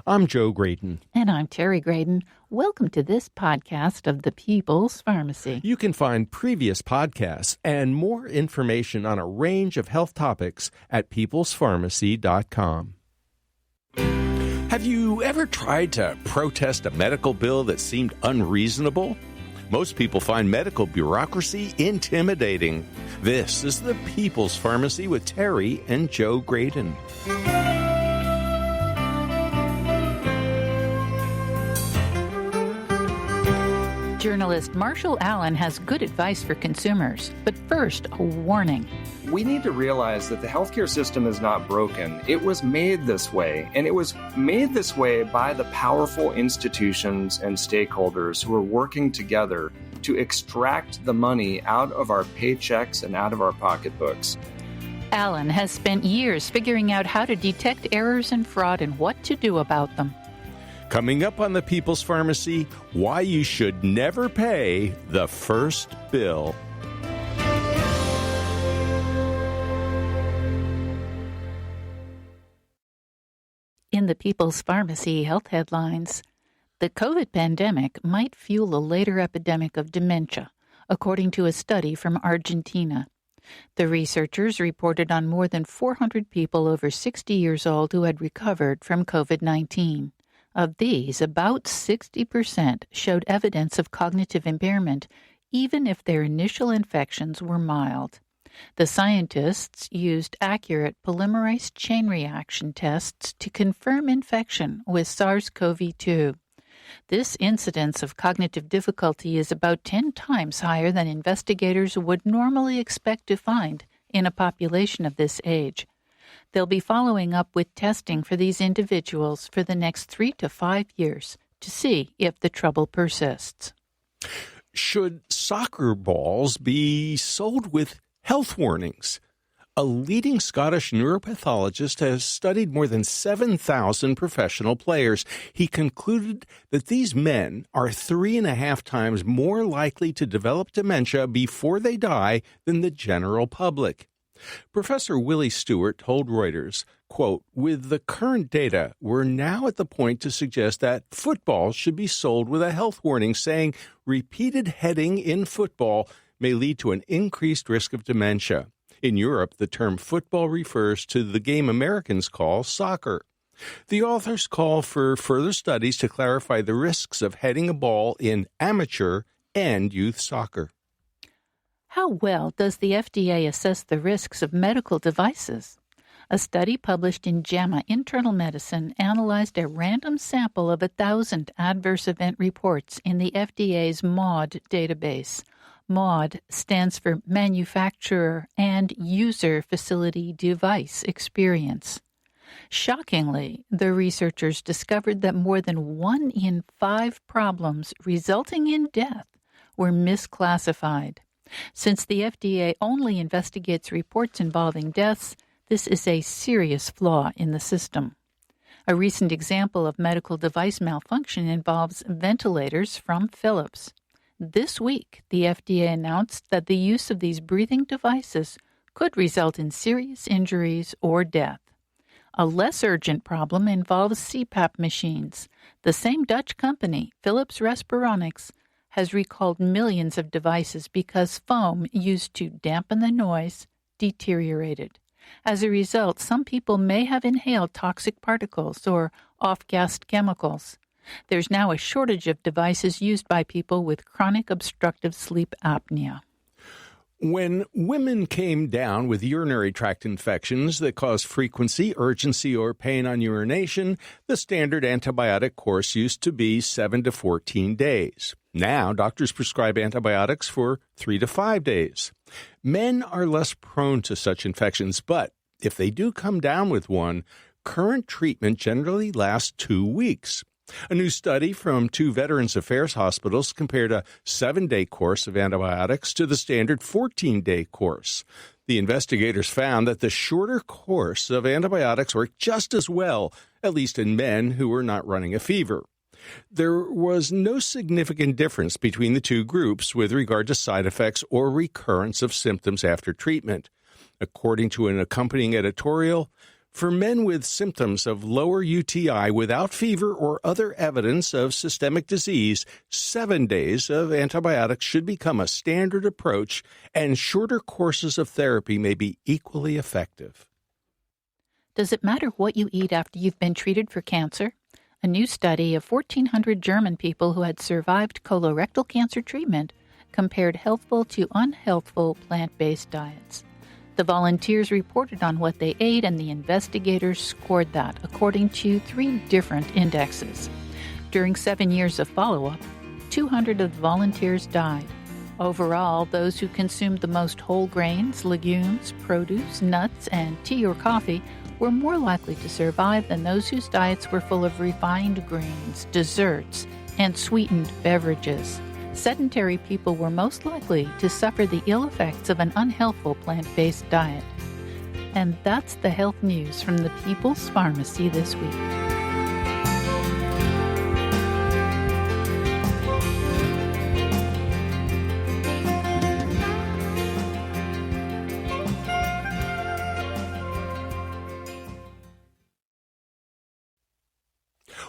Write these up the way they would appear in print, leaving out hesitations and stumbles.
I'm Joe Graydon. And I'm Terry Graydon. Welcome to this podcast of the People's Pharmacy. You can find previous podcasts and more information on a range of health topics at peoplespharmacy.com. Have you ever tried to protest a medical bill that seemed unreasonable? Most people find medical bureaucracy intimidating. This is the People's Pharmacy with Terry and Joe Graydon. Journalist Marshall Allen has good advice for consumers. But first, a warning. We need to realize that the healthcare system is not broken. It was made this way, and it was made this way by the powerful institutions and stakeholders who are working together to extract the money out of our paychecks and out of our pocketbooks. Allen has spent years figuring out how to detect errors and fraud and what to do about them. Coming up on the People's Pharmacy, why you should never pay the first bill. In the People's Pharmacy health headlines, the COVID pandemic might fuel a later epidemic of dementia, according to a study from Argentina. The researchers reported on more than 400 people over 60 years old who had recovered from COVID-19. Of these, about 60% showed evidence of cognitive impairment, even if their initial infections were mild. The scientists used accurate polymerase chain reaction tests to confirm infection with SARS-CoV-2. This incidence of cognitive difficulty is about 10 times higher than investigators would normally expect to find in a population of this age. They'll be following up with testing for these individuals for the next 3 to 5 years to see if the trouble persists. Should soccer balls be sold with health warnings? A leading Scottish neuropathologist has studied more than 7,000 professional players. He concluded that these men are 3.5 times more likely to develop dementia before they die than the general public. Professor Willie Stewart told Reuters, quote, "With the current data, we're now at the point to suggest that football should be sold with a health warning saying repeated heading in football may lead to an increased risk of dementia. In Europe, the term football refers to the game Americans call soccer. The authors call for further studies to clarify the risks of heading a ball in amateur and youth soccer." How well does the FDA assess the risks of medical devices? A study published in JAMA Internal Medicine analyzed a random sample of 1,000 adverse event reports in the FDA's MAUDE database. MAUDE stands for Manufacturer and User Facility Device Experience. Shockingly, the researchers discovered that more than 1 in 5 problems resulting in death were misclassified. Since the FDA only investigates reports involving deaths, this is a serious flaw in the system. A recent example of medical device malfunction involves ventilators from Philips. This week, the FDA announced that the use of these breathing devices could result in serious injuries or death. A less urgent problem involves CPAP machines. The same Dutch company, Philips Respironics, has recalled millions of devices because foam used to dampen the noise deteriorated. As a result, some people may have inhaled toxic particles or off-gassed chemicals. There's now a shortage of devices used by people with chronic obstructive sleep apnea. When women came down with urinary tract infections that cause frequency, urgency, or pain on urination, the standard antibiotic course used to be 7 to 14 days. Now, doctors prescribe antibiotics for 3 to 5 days. Men are less prone to such infections, but if they do come down with one, current treatment generally lasts 2 weeks. A new study from 2 Veterans Affairs hospitals compared a 7-day course of antibiotics to the standard 14-day course. The investigators found that the shorter course of antibiotics worked just as well, at least in men who were not running a fever. There was no significant difference between the 2 groups with regard to side effects or recurrence of symptoms after treatment. According to an accompanying editorial, For men with symptoms of lower UTI without fever or other evidence of systemic disease, 7 days of antibiotics should become a standard approach, and shorter courses of therapy may be equally effective. Does it matter what you eat after you've been treated for cancer? A new study of 1,400 German people who had survived colorectal cancer treatment compared healthful to unhealthful plant-based diets. The volunteers reported on what they ate, and the investigators scored that according to 3 different indexes. During 7 years of follow-up, 200 of the volunteers died. Overall, those who consumed the most whole grains, legumes, produce, nuts, and tea or coffee were more likely to survive than those whose diets were full of refined grains, desserts, and sweetened beverages. Sedentary people were most likely to suffer the ill effects of an unhealthful plant-based diet. And that's the health news from the People's Pharmacy this week.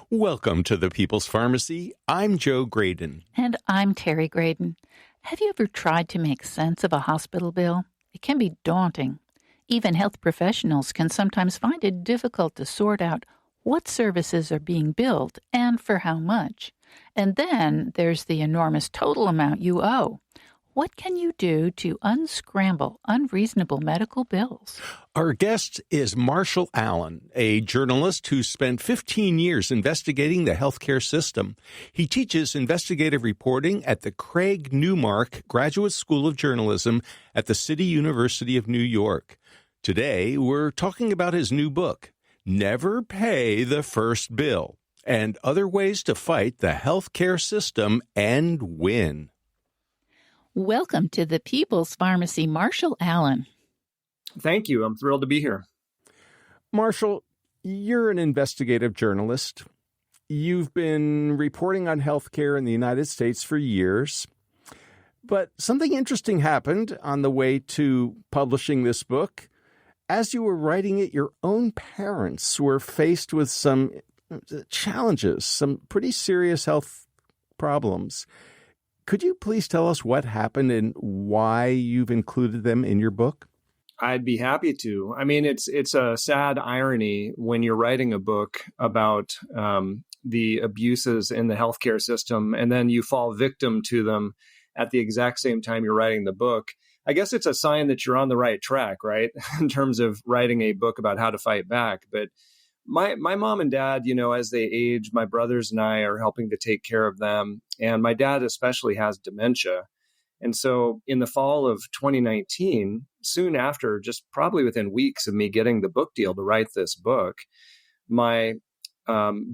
Welcome to the People's Pharmacy. I'm Joe Graydon. And I'm Terry Graydon. Have you ever tried to make sense of a hospital bill? It can be daunting. Even health professionals can sometimes find it difficult to sort out what services are being billed and for how much. And then there's the enormous total amount you owe. What can you do to unscramble unreasonable medical bills? Our guest is Marshall Allen, a journalist who spent 15 years investigating the healthcare system. He teaches investigative reporting at the Craig Newmark Graduate School of Journalism at the City University of New York. Today, we're talking about his new book, Never Pay the First Bill, and other ways to fight the healthcare system and win. Welcome to the People's Pharmacy, Marshall Allen. Thank you. I'm thrilled to be here. Marshall, you're an investigative journalist. You've been reporting on healthcare in the United States for years. But something interesting happened on the way to publishing this book. As you were writing it, your own parents were faced with some challenges, some pretty serious health problems. Could you please tell us what happened and why you've included them in your book? I'd be happy to. I mean, it's a sad irony when you're writing a book about the abuses in the healthcare system, and then you fall victim to them at the exact same time you're writing the book. I guess it's a sign that you're on the right track, right? In terms of writing a book about how to fight back. But my mom and dad, as they age, my brothers and I are helping to take care of them. And my dad especially has dementia. And so in the fall of 2019, soon after, just probably within weeks of me getting the book deal to write this book, my mom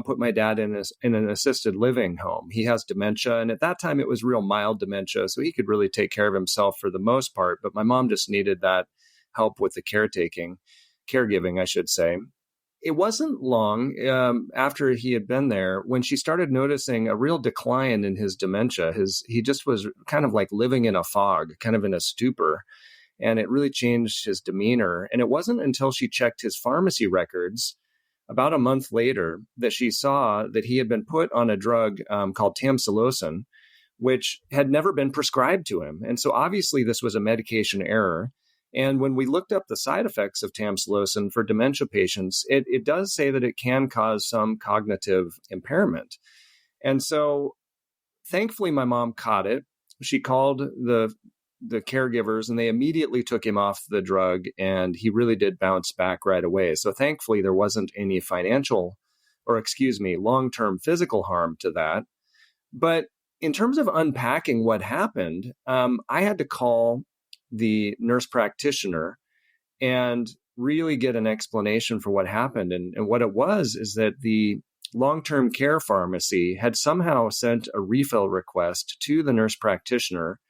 put my dad in an assisted living home. He has dementia. And at that time, it was real mild dementia. So he could really take care of himself for the most part. But my mom just needed that help with the caregiving, I should say. It wasn't long after he had been there when she started noticing a real decline in his dementia. He just was kind of like living in a fog, kind of in a stupor, and it really changed his demeanor. And it wasn't until she checked his pharmacy records about a month later that she saw that he had been put on a drug called tamsulosin, which had never been prescribed to him. And so obviously this was a medication error. And when we looked up the side effects of tamsulosin for dementia patients, it does say that it can cause some cognitive impairment. And so thankfully, my mom caught it. She called the caregivers and they immediately took him off the drug, and he really did bounce back right away. So thankfully, there wasn't any long-term physical harm to that. But in terms of unpacking what happened, I had to call the nurse practitioner and really get an explanation for what happened. And what it was is that the long-term care pharmacy had somehow sent a refill request to the nurse practitioner,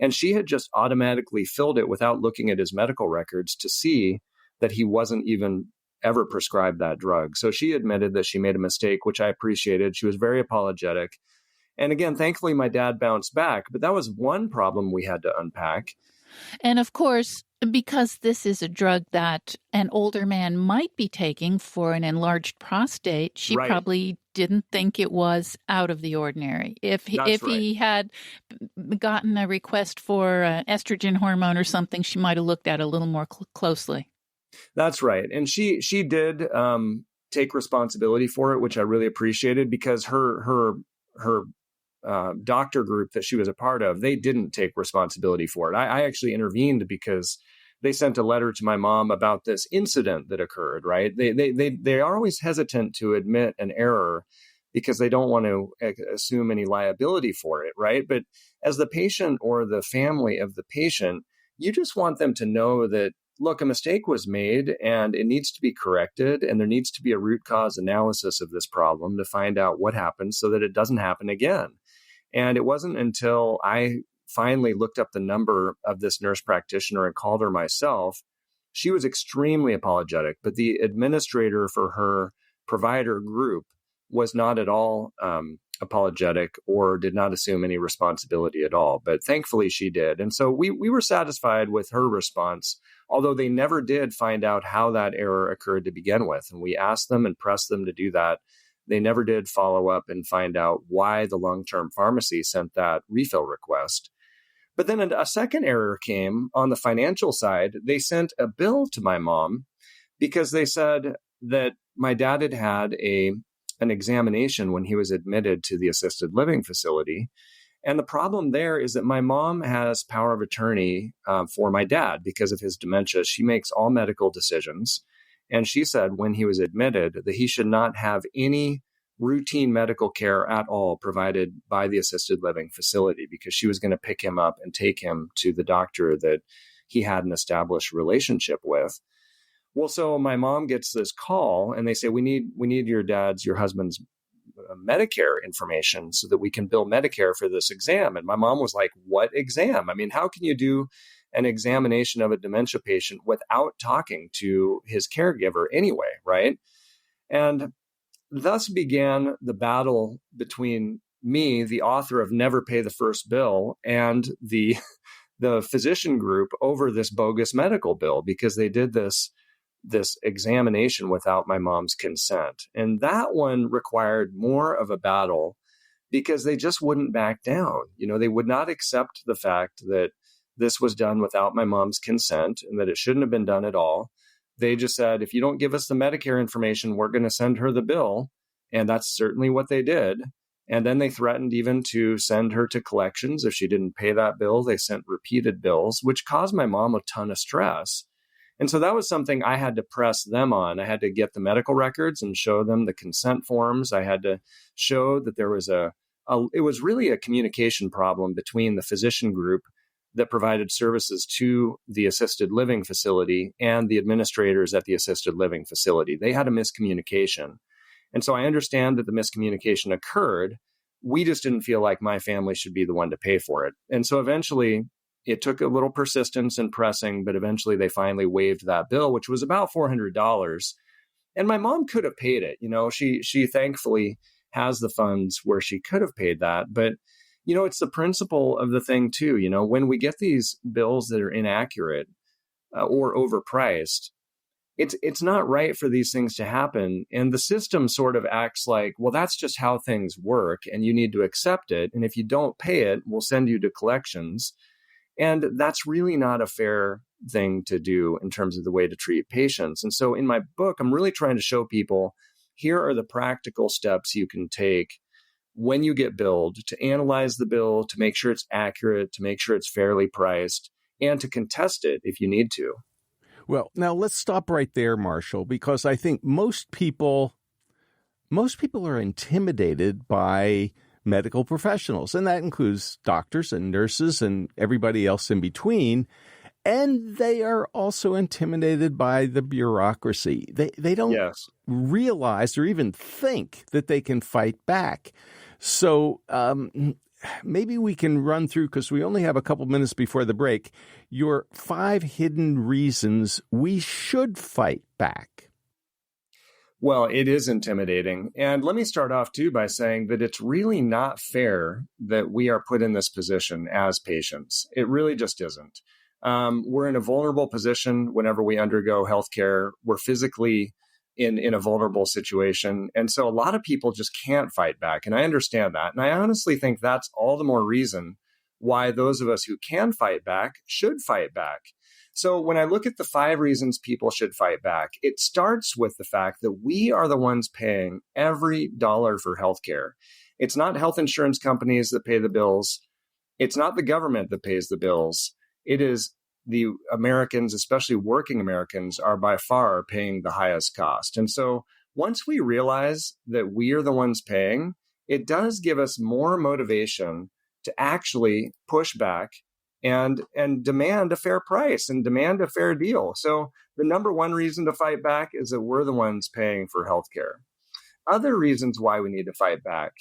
and she had just automatically filled it without looking at his medical records to see that he wasn't even ever prescribed that drug. So she admitted that she made a mistake, which I appreciated. She was very apologetic. And again, thankfully, my dad bounced back, but that was one problem we had to unpack. And of course, Because this is a drug that an older man might be taking for an enlarged prostate, she Right. probably didn't think it was out of the ordinary. If he had gotten a request for estrogen hormone or something, she might have looked at it a little more closely. That's right. And she did take responsibility for it, which I really appreciated, because her doctor group that she was a part of, they didn't take responsibility for it. I actually intervened because they sent a letter to my mom about this incident that occurred, right? They are always hesitant to admit an error because they don't want to assume any liability for it, right? But as the patient or the family of the patient, you just want them to know that, look, a mistake was made and it needs to be corrected, and there needs to be a root cause analysis of this problem to find out what happened so that it doesn't happen again. And it wasn't until I finally looked up the number of this nurse practitioner and called her myself. She was extremely apologetic, but the administrator for her provider group was not at all apologetic or did not assume any responsibility at all. But thankfully she did. And so we were satisfied with her response, although they never did find out how that error occurred to begin with. And we asked them and pressed them to do that. They never did follow up and find out why the long-term pharmacy sent that refill request. But then a second error came on the financial side. They sent a bill to my mom because they said that my dad had had an examination when he was admitted to the assisted living facility. And the problem there is that my mom has power of attorney for my dad because of his dementia. She makes all medical decisions. And she said when he was admitted that he should not have any routine medical care at all provided by the assisted living facility, because she was going to pick him up and take him to the doctor that he had an established relationship with. Well, so my mom gets this call and they say, we need your husband's Medicare information so that we can bill Medicare for this exam. And my mom was like, what exam? I mean, how can you do an examination of a dementia patient without talking to his caregiver anyway, right? And thus began the battle between me, the author of Never Pay the First Bill, and the physician group over this bogus medical bill, because they did this examination without my mom's consent. And that one required more of a battle because they just wouldn't back down. You know, they would not accept the fact that this was done without my mom's consent and that it shouldn't have been done at all. They just said, if you don't give us the Medicare information, we're going to send her the bill. And that's certainly what they did. And then they threatened even to send her to collections if she didn't pay that bill. They sent repeated bills, which caused my mom a ton of stress. And so that was something I had to press them on. I had to get the medical records and show them the consent forms. I had to show that there was it was really a communication problem between the physician group that provided services to the assisted living facility and the administrators at the assisted living facility. They had a miscommunication. And so I understand that the miscommunication occurred. We just didn't feel like my family should be the one to pay for it. And so eventually it took a little persistence and pressing, but eventually they finally waived that bill, which was about $400. And my mom could have paid it. You know, she thankfully has the funds where she could have paid that. But, you know, it's the principle of the thing too. You know, when we get these bills that are inaccurate or overpriced, it's not right for these things to happen. And the system sort of acts like, well, that's just how things work and you need to accept it. And if you don't pay it, we'll send you to collections. And that's really not a fair thing to do in terms of the way to treat patients. And so in my book, I'm really trying to show people, here are the practical steps you can take when you get billed to analyze the bill, to make sure it's accurate, to make sure it's fairly priced, and to contest it if you need to. Well, now let's stop right there, Marshall, because I think most people are intimidated by medical professionals, and that includes doctors and nurses and everybody else in between. And they are also intimidated by the bureaucracy. They don't realize or even think that they can fight back. So maybe we can run through, because we only have a couple minutes before the break, your 5 hidden reasons we should fight back. Well, it is intimidating. And let me start off, too, by saying that it's really not fair that we are put in this position as patients. It really just isn't. We're in a vulnerable position whenever we undergo healthcare. We're physically in a vulnerable situation. And so a lot of people just can't fight back. And I understand that. And I honestly think that's all the more reason why those of us who can fight back should fight back. So when I look at the 5 reasons people should fight back, it starts with the fact that we are the ones paying every dollar for healthcare. It's not health insurance companies that pay the bills. It's not the government that pays the bills. It is the Americans, especially working Americans, are by far paying the highest cost. And so once we realize that we are the ones paying, it does give us more motivation to actually push back and demand a fair price and demand a fair deal. So the number one reason to fight back is that we're the ones paying for healthcare. Other reasons why we need to fight back.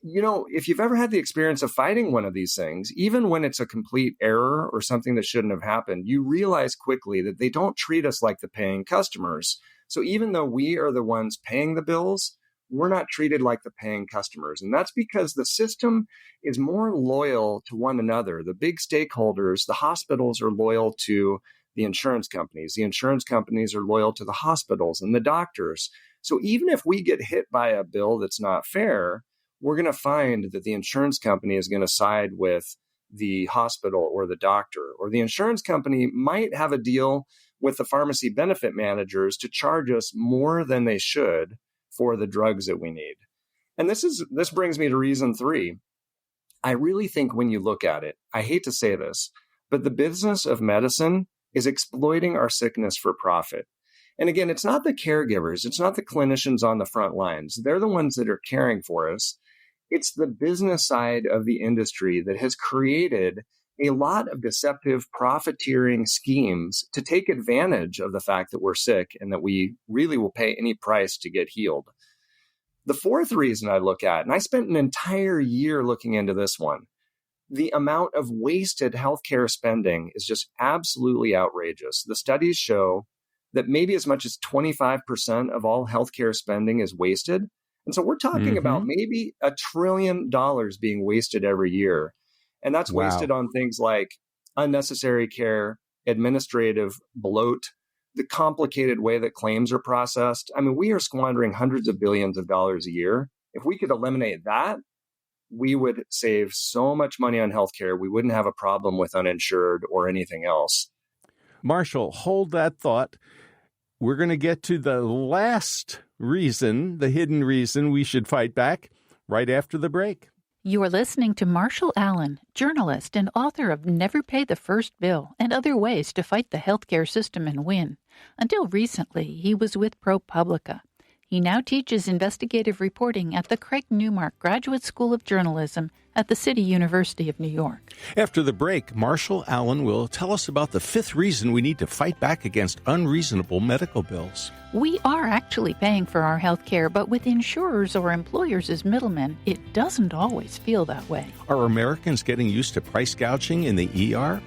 If you've ever had the experience of fighting one of these things, even when it's a complete error or something that shouldn't have happened, you realize quickly that they don't treat us like the paying customers. So even though we are the ones paying the bills, we're not treated like the paying customers. And that's because the system is more loyal to one another. The big stakeholders, the hospitals, are loyal to the insurance companies. The insurance companies are loyal to the hospitals and the doctors. So even if we get hit by a bill that's not fair, we're going to find that the insurance company is going to side with the hospital or the doctor, or the insurance company might have a deal with the pharmacy benefit managers to charge us more than they should for the drugs that we need. And this brings me to reason 3. I really think when you look at it, I hate to say this, but the business of medicine is exploiting our sickness for profit. And again, it's not the caregivers, it's not the clinicians on the front lines. They're the ones that are caring for us. It's the business side of the industry that has created a lot of deceptive profiteering schemes to take advantage of the fact that we're sick and that we really will pay any price to get healed. The 4th reason I look at, and I spent an entire year looking into this one, the amount of wasted healthcare spending is just absolutely outrageous. The studies show that maybe as much as 25% of all healthcare spending is wasted. And so we're talking about maybe $1 trillion being wasted every year. And that's wasted on things like unnecessary care, administrative bloat, the complicated way that claims are processed. I mean, we are squandering hundreds of billions of dollars a year. If we could eliminate that, we would save so much money on healthcare. We wouldn't have a problem with uninsured or anything else. Marshall, hold that thought. We're going to get to the last reason, the hidden reason we should fight back, right after the break. You are listening to Marshall Allen, journalist and author of Never Pay the First Bill and Other Ways to Fight the Healthcare System and Win. Until recently, he was with ProPublica. He now teaches investigative reporting at the Craig Newmark Graduate School of Journalism at the City University of New York. After the break, Marshall Allen will tell us about the 5th reason we need to fight back against unreasonable medical bills. We are actually paying for our health care, but with insurers or employers as middlemen, it doesn't always feel that way. Are Americans getting used to price gouging in the ER?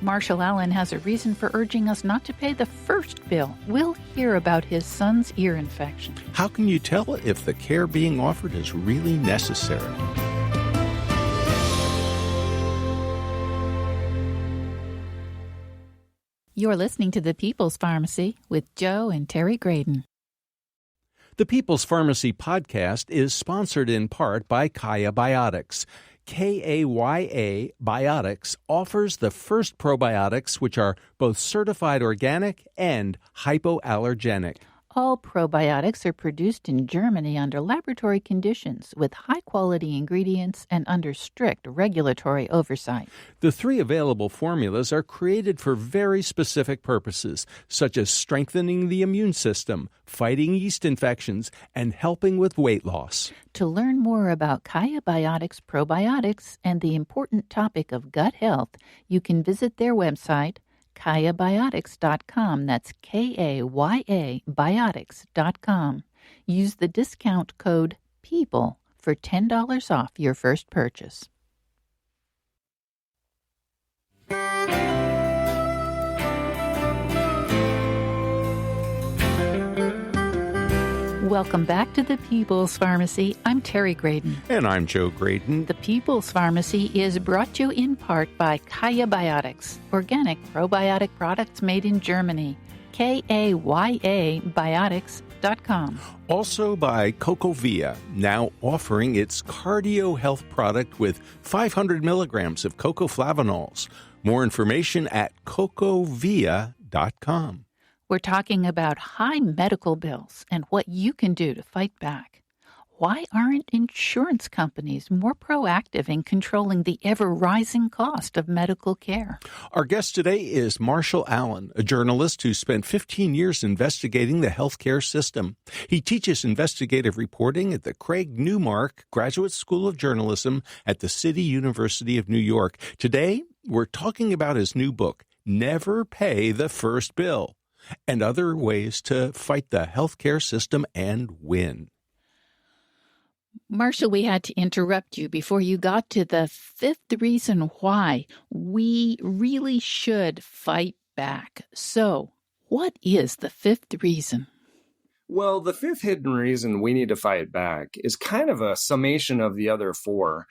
Marshall Allen has a reason for urging us not to pay the first bill. We'll hear about his son's ear infection. How can you tell if the care being offered is really necessary? You're listening to The People's Pharmacy with Joe and Terry Graydon. The People's Pharmacy podcast is sponsored in part by Kaya Biotics. Kaya Biotics offers the first probiotics which are both certified organic and hypoallergenic. All probiotics are produced in Germany under laboratory conditions with high-quality ingredients and under strict regulatory oversight. The 3 available formulas are created for very specific purposes, such as strengthening the immune system, fighting yeast infections, and helping with weight loss. To learn more about Kaya Biotics probiotics and the important topic of gut health, you can visit their website, KayaBiotics.com. That's Kaya Biotics.com. Use the discount code PEOPLE for $10 off your first purchase. Welcome back to the People's Pharmacy. I'm Terry Graydon. And I'm Joe Graydon. The People's Pharmacy is brought to you in part by Kaya Biotics, organic probiotic products made in Germany. KAYA Biotics.com. Also by Cocovia, now offering its cardio health product with 500 milligrams of cocoflavanols. More information at cocovia.com. We're talking about high medical bills and what you can do to fight back. Why aren't insurance companies more proactive in controlling the ever-rising cost of medical care? Our guest today is Marshall Allen, a journalist who spent 15 years investigating the healthcare system. He teaches investigative reporting at the Craig Newmark Graduate School of Journalism at the City University of New York. Today, we're talking about his new book, Never Pay the First Bill, and other ways to fight the healthcare system and win. Marshall, we had to interrupt you before you got to the fifth reason why we really should fight back. So, what is the fifth reason? Well, the fifth hidden reason we need to fight back is kind of a summation of the other four.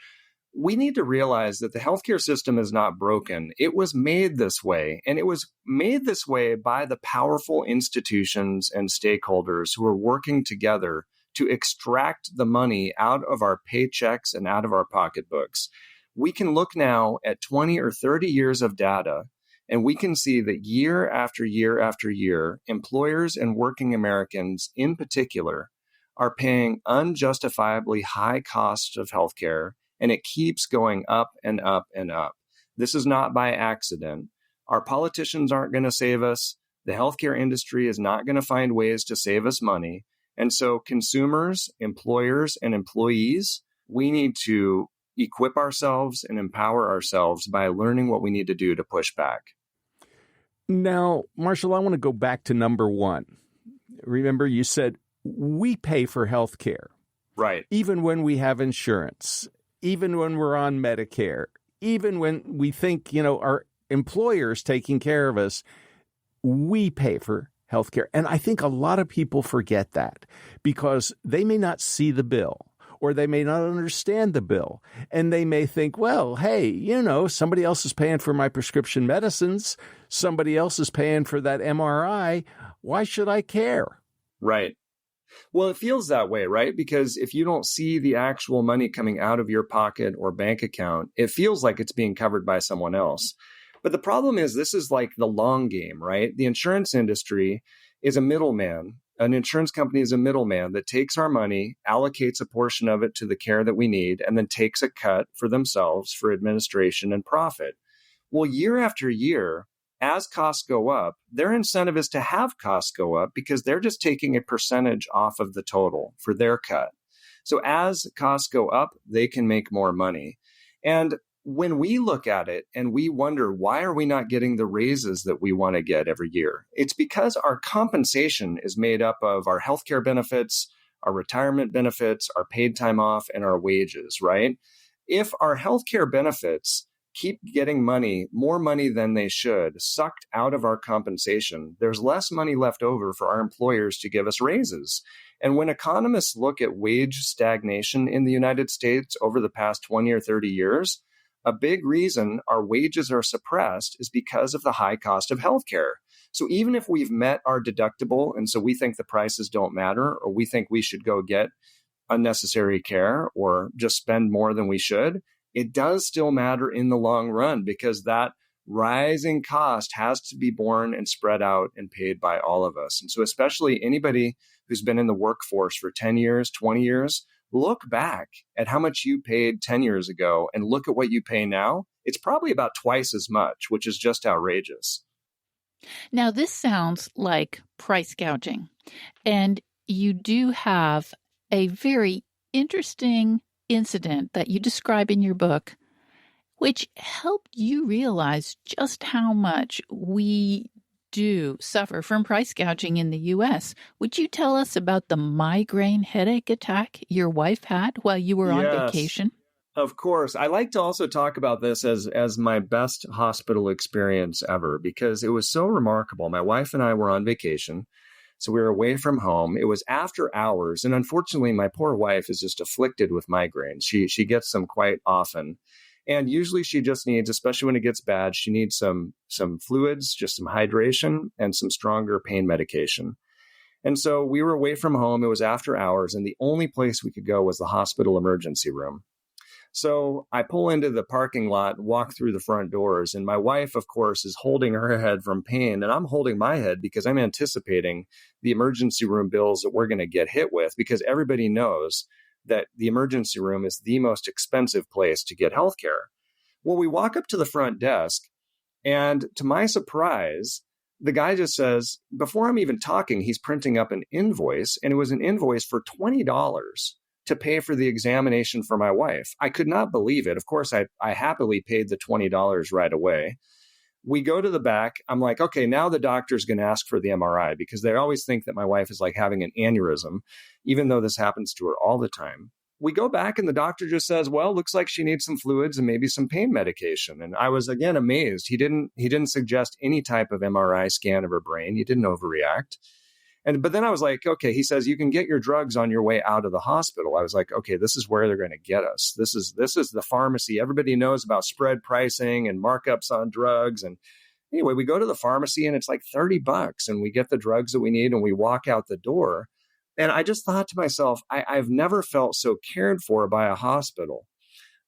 We need to realize that the healthcare system is not broken. It was made this way, and it was made this way by the powerful institutions and stakeholders who are working together to extract the money out of our paychecks and out of our pocketbooks. We can look now at 20 or 30 years of data, and we can see that year after year after year, employers and working Americans in particular are paying unjustifiably high costs of healthcare, and it keeps going up and up and up. This is not by accident. Our politicians aren't going to save us. The healthcare industry is not going to find ways to save us money. And so consumers, employers, and employees, we need to equip ourselves and empower ourselves by learning what we need to do to push back. Now, Marshall, I want to go back to number one. Remember, you said we pay for health care. Right. Even when we have insurance, even when we're on Medicare, even when we think, our employer's taking care of us, we pay for healthcare. And I think a lot of people forget that because they may not see the bill or they may not understand the bill. And they may think, well, hey, somebody else is paying for my prescription medicines. Somebody else is paying for that MRI. Why should I care? Right. Well, it feels that way, right? Because if you don't see the actual money coming out of your pocket or bank account, it feels like it's being covered by someone else. But the problem is this is like the long game, right? The insurance industry is a middleman. An insurance company is a middleman that takes our money, allocates a portion of it to the care that we need, and then takes a cut for themselves for administration and profit. Well, year after year, as costs go up, their incentive is to have costs go up because they're just taking a percentage off of the total for their cut. So as costs go up, they can make more money. And when we look at it and we wonder, why are we not getting the raises that we want to get every year? It's because our compensation is made up of our healthcare benefits, our retirement benefits, our paid time off, and our wages, right? If our healthcare benefits keep getting more money than they should, sucked out of our compensation, there's less money left over for our employers to give us raises. And when economists look at wage stagnation in the United States over the past 20 or 30 years, a big reason our wages are suppressed is because of the high cost of healthcare. So even if we've met our deductible, and so we think the prices don't matter, or we think we should go get unnecessary care or just spend more than we should, it does still matter in the long run because that rising cost has to be borne and spread out and paid by all of us. And so especially anybody who's been in the workforce for 10 years, 20 years, look back at how much you paid 10 years ago and look at what you pay now. It's probably about twice as much, which is just outrageous. Now, this sounds like price gouging, and you do have a very interesting incident that you describe in your book, which helped you realize just how much we do suffer from price gouging in the U.S. Would you tell us about the migraine headache attack your wife had while you were on vacation? Of course. I like to also talk about this as my best hospital experience ever because it was so remarkable. My wife and I were on vacation. So we were away from home. It was after hours. And unfortunately, my poor wife is just afflicted with migraines. She gets them quite often. And usually she just needs, especially when it gets bad, she needs some fluids, just some hydration and some stronger pain medication. And so we were away from home. It was after hours, and the only place we could go was the hospital emergency room. So I pull into the parking lot, walk through the front doors, and my wife, of course, is holding her head from pain, and I'm holding my head because I'm anticipating the emergency room bills that we're going to get hit with, because everybody knows that the emergency room is the most expensive place to get healthcare. Well, we walk up to the front desk, and to my surprise, the guy just says, before I'm even talking, he's printing up an invoice, and it was an invoice for $20 to pay for the examination for my wife. I could not believe it. Of course, I happily paid the $20 right away. We go to the back. I'm like, okay, now the doctor's going to ask for the MRI, because they always think that my wife is like having an aneurysm, even though this happens to her all the time. We go back and the doctor just says, well, looks like she needs some fluids and maybe some pain medication. And I was, again, amazed. He didn't suggest any type of MRI scan of her brain. He didn't overreact. But then I was like, okay, he says, you can get your drugs on your way out of the hospital. I was like, okay, this is where they're going to get us. This is the pharmacy. Everybody knows about spread pricing and markups on drugs. And anyway, we go to the pharmacy and it's like $30 and we get the drugs that we need and we walk out the door. And I just thought to myself, I've never felt so cared for by a hospital.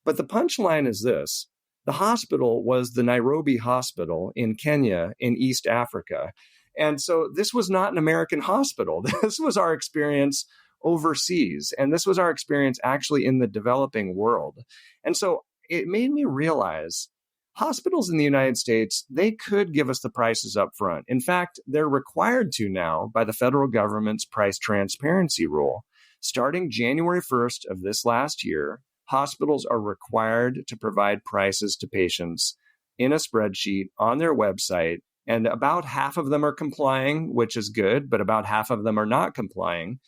But the punchline is this. The hospital was the Nairobi Hospital in Kenya in East Africa. And so this was not an American hospital. This was our experience overseas. And this was our experience actually in the developing world. And so it made me realize hospitals in the United States, they could give us the prices up front. In fact, they're required to now by the federal government's price transparency rule. Starting January 1st of this last year, hospitals are required to provide prices to patients in a spreadsheet on their website. And about half of them are complying, which is good, but about half of them are not complying.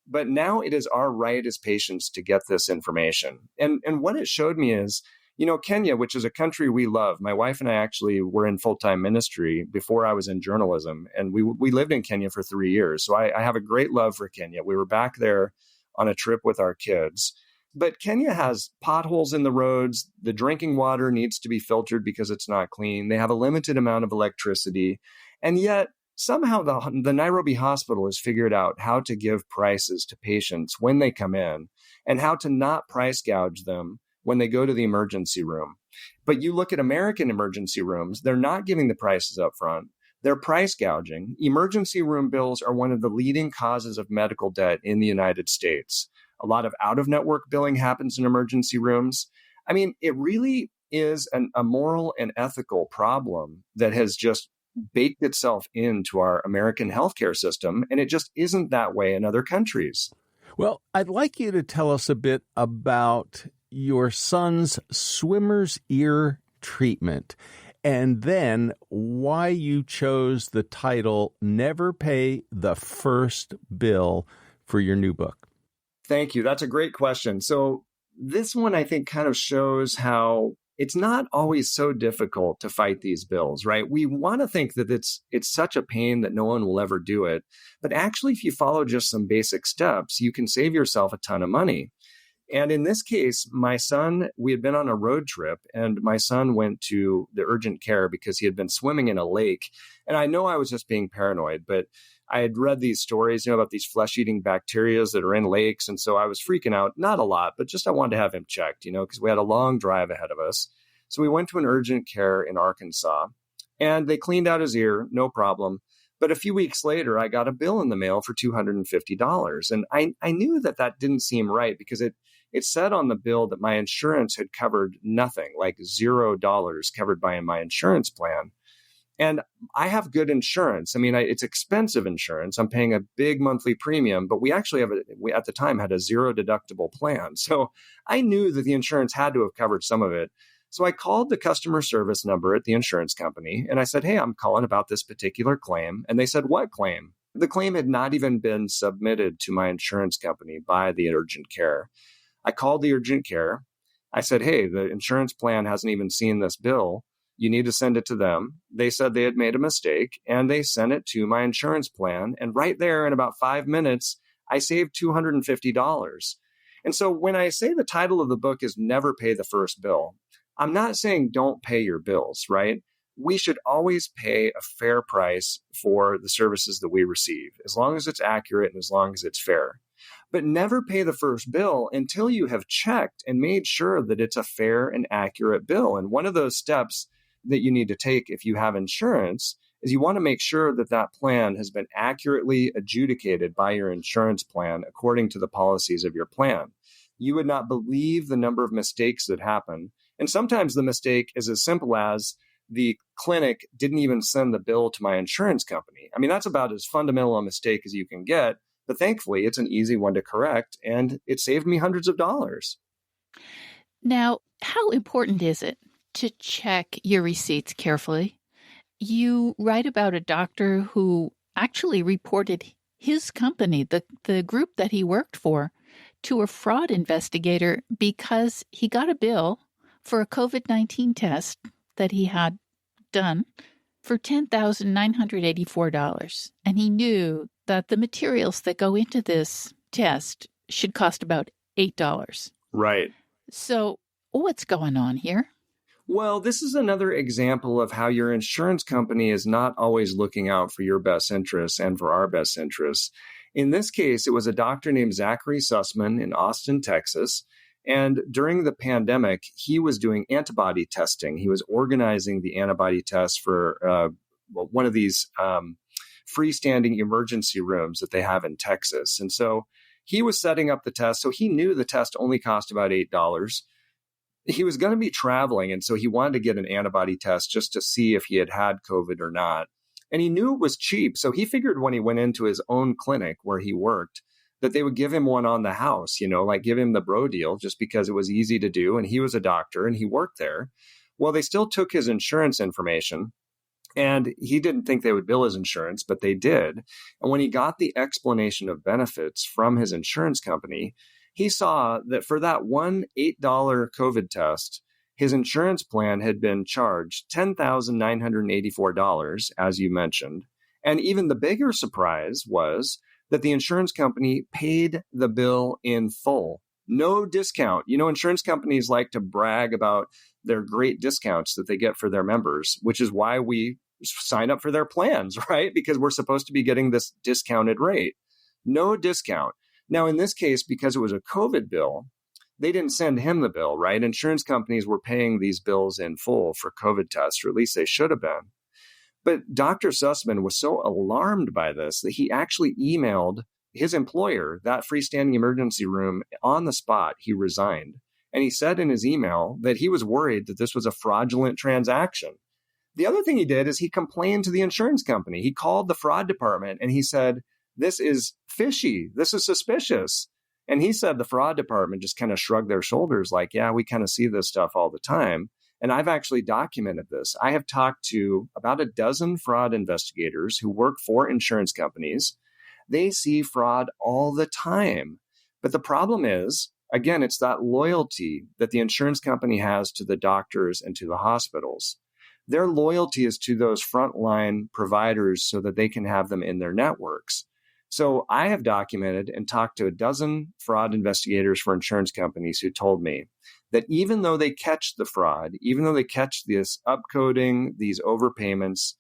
But now it is our right as patients to get this information. And what it showed me is, Kenya, which is a country we love. My wife and I actually were in full-time ministry before I was in journalism. And we lived in Kenya for 3 years. So I have a great love for Kenya. We were back there on a trip with our kids. But Kenya has potholes in the roads. The drinking water needs to be filtered because it's not clean. They have a limited amount of electricity. And yet somehow the Nairobi hospital has figured out how to give prices to patients when they come in and how to not price gouge them when they go to the emergency room. But you look at American emergency rooms, they're not giving the prices up front. They're price gouging. Emergency room bills are one of the leading causes of medical debt in the United States. A lot of out-of-network billing happens in emergency rooms. I mean, it really is a moral and ethical problem that has just baked itself into our American healthcare system, and it just isn't that way in other countries. Well, I'd like you to tell us a bit about your son's swimmer's ear treatment, and then why you chose the title, Never Pay the First Bill, for your new book. Thank you. That's a great question. So this one, I think, kind of shows how it's not always so difficult to fight these bills, right? We want to think that it's such a pain that no one will ever do it. But actually, if you follow just some basic steps, you can save yourself a ton of money. And in this case, my son, we had been on a road trip and my son went to the urgent care because he had been swimming in a lake. And I know I was just being paranoid, but I had read these stories, about these flesh-eating bacteria that are in lakes. And so I was freaking out, not a lot, but just I wanted to have him checked, because we had a long drive ahead of us. So we went to an urgent care in Arkansas and they cleaned out his ear, no problem. But a few weeks later, I got a bill in the mail for $250. And I knew that didn't seem right because it said on the bill that my insurance had covered nothing, like $0 covered by my insurance plan. And I have good insurance. I mean, it's expensive insurance. I'm paying a big monthly premium, but we actually we at the time had a zero deductible plan. So I knew that the insurance had to have covered some of it. So I called the customer service number at the insurance company and I said, hey, I'm calling about this particular claim. And they said, what claim? The claim had not even been submitted to my insurance company by the urgent care. I called the urgent care. I said, hey, the insurance plan hasn't even seen this bill. You need to send it to them. They said they had made a mistake, and they sent it to my insurance plan. And right there, in about 5 minutes, I saved $250. And so when I say the title of the book is Never Pay the First Bill, I'm not saying don't pay your bills, right? We should always pay a fair price for the services that we receive, as long as it's accurate and as long as it's fair. But never pay the first bill until you have checked and made sure that it's a fair and accurate bill. And one of those steps that you need to take if you have insurance is you want to make sure that that plan has been accurately adjudicated by your insurance plan according to the policies of your plan. You would not believe the number of mistakes that happen. And sometimes the mistake is as simple as the clinic didn't even send the bill to my insurance company. I mean, that's about as fundamental a mistake as you can get. But thankfully, it's an easy one to correct, and it saved me hundreds of dollars. Now, how important is it to check your receipts carefully? You write about a doctor who actually reported his company, the group that he worked for, to a fraud investigator because he got a bill for a COVID-19 test that he had done for $10,984. And he knew that the materials that go into this test should cost about $8. Right. So what's going on here? Well, this is another example of how your insurance company is not always looking out for your best interests and for our best interests. In this case, it was a doctor named Zachary Sussman in Austin, Texas. And during the pandemic, he was doing antibody testing. He was organizing the antibody tests for one of these freestanding emergency rooms that they have in Texas. And so he was setting up the test. So he knew the test only cost about $8. He was going to be traveling, and so he wanted to get an antibody test just to see if he had had COVID or not. And he knew it was cheap. So he figured when he went into his own clinic where he worked, that they would give him one on the house, like give him the bro deal just because it was easy to do. And he was a doctor and he worked there. Well, they still took his insurance information, and he didn't think they would bill his insurance, but they did. And when he got the explanation of benefits from his insurance company, he saw that for that one $8 COVID test, his insurance plan had been charged $10,984, as you mentioned. And even the bigger surprise was that the insurance company paid the bill in full. No discount. Insurance companies like to brag about their great discounts that they get for their members, which is why we sign up for their plans, right? Because we're supposed to be getting this discounted rate. No discount. Now, in this case, because it was a COVID bill, they didn't send him the bill, right? Insurance companies were paying these bills in full for COVID tests, or at least they should have been. But Dr. Sussman was so alarmed by this that he actually emailed his employer, that freestanding emergency room, on the spot. He resigned. And he said in his email that he was worried that this was a fraudulent transaction. The other thing he did is he complained to the insurance company. He called the fraud department and he said, "This is fishy. This is suspicious." And he said the fraud department just kind of shrugged their shoulders like, yeah, we kind of see this stuff all the time. And I've actually documented this. I have talked to about a dozen fraud investigators who work for insurance companies. They see fraud all the time. But the problem is, again, it's that loyalty that the insurance company has to the doctors and to the hospitals. Their loyalty is to those frontline providers so that they can have them in their networks. So I have documented and talked to a dozen fraud investigators for insurance companies who told me that even though they catch the fraud, even though they catch this upcoding, these overpayments,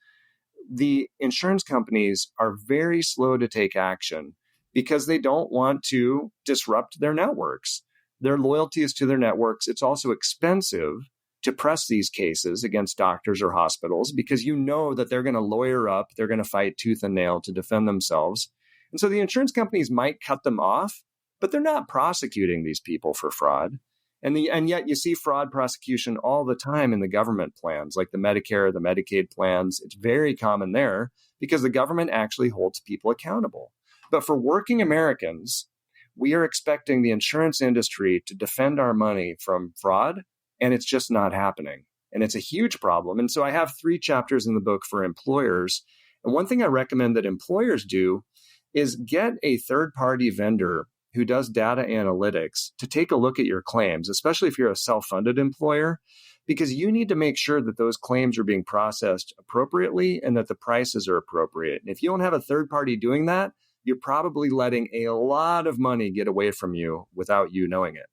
the insurance companies are very slow to take action because they don't want to disrupt their networks. Their loyalty is to their networks. It's also expensive to press these cases against doctors or hospitals because you know that they're going to lawyer up, they're going to fight tooth and nail to defend themselves. And so the insurance companies might cut them off, but they're not prosecuting these people for fraud. And yet you see fraud prosecution all the time in the government plans, like the Medicare, the Medicaid plans. It's very common there because the government actually holds people accountable. But for working Americans, we are expecting the insurance industry to defend our money from fraud, and it's just not happening. And it's a huge problem. And so I have 3 chapters in the book for employers. And one thing I recommend that employers do is get a third-party vendor who does data analytics to take a look at your claims, especially if you're a self-funded employer, because you need to make sure that those claims are being processed appropriately and that the prices are appropriate. And if you don't have a third party doing that, you're probably letting a lot of money get away from you without you knowing it.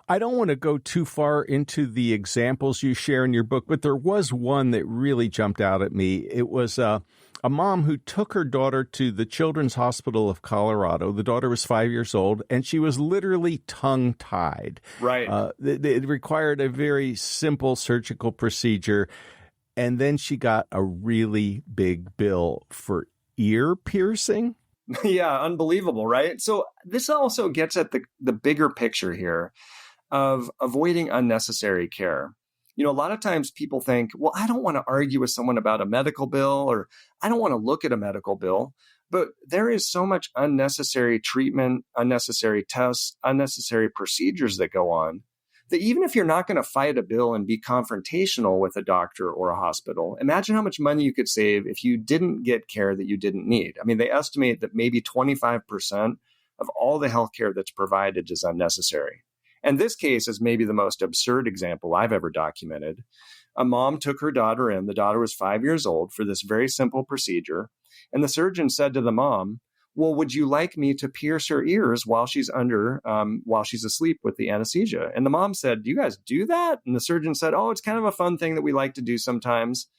I don't want to go too far into the examples you share in your book, but there was one that really jumped out at me. It was a mom who took her daughter to the Children's Hospital of Colorado. The daughter was 5 years old, and she was literally tongue-tied. Right. It required a very simple surgical procedure, and then she got a really big bill for ear piercing. Yeah, unbelievable, right? So this also gets at the bigger picture here of avoiding unnecessary care. You know, a lot of times people think, well, I don't want to argue with someone about a medical bill, or I don't want to look at a medical bill. But there is so much unnecessary treatment, unnecessary tests, unnecessary procedures that go on that even if you're not going to fight a bill and be confrontational with a doctor or a hospital, imagine how much money you could save if you didn't get care that you didn't need. I mean, they estimate that maybe 25% of all the healthcare that's provided is unnecessary. And this case is maybe the most absurd example I've ever documented. A mom took her daughter in. The daughter was 5 years old for this very simple procedure. And the surgeon said to the mom, well, would you like me to pierce her ears while she's asleep with the anesthesia? And the mom said, do you guys do that? And the surgeon said, oh, it's kind of a fun thing that we like to do sometimes.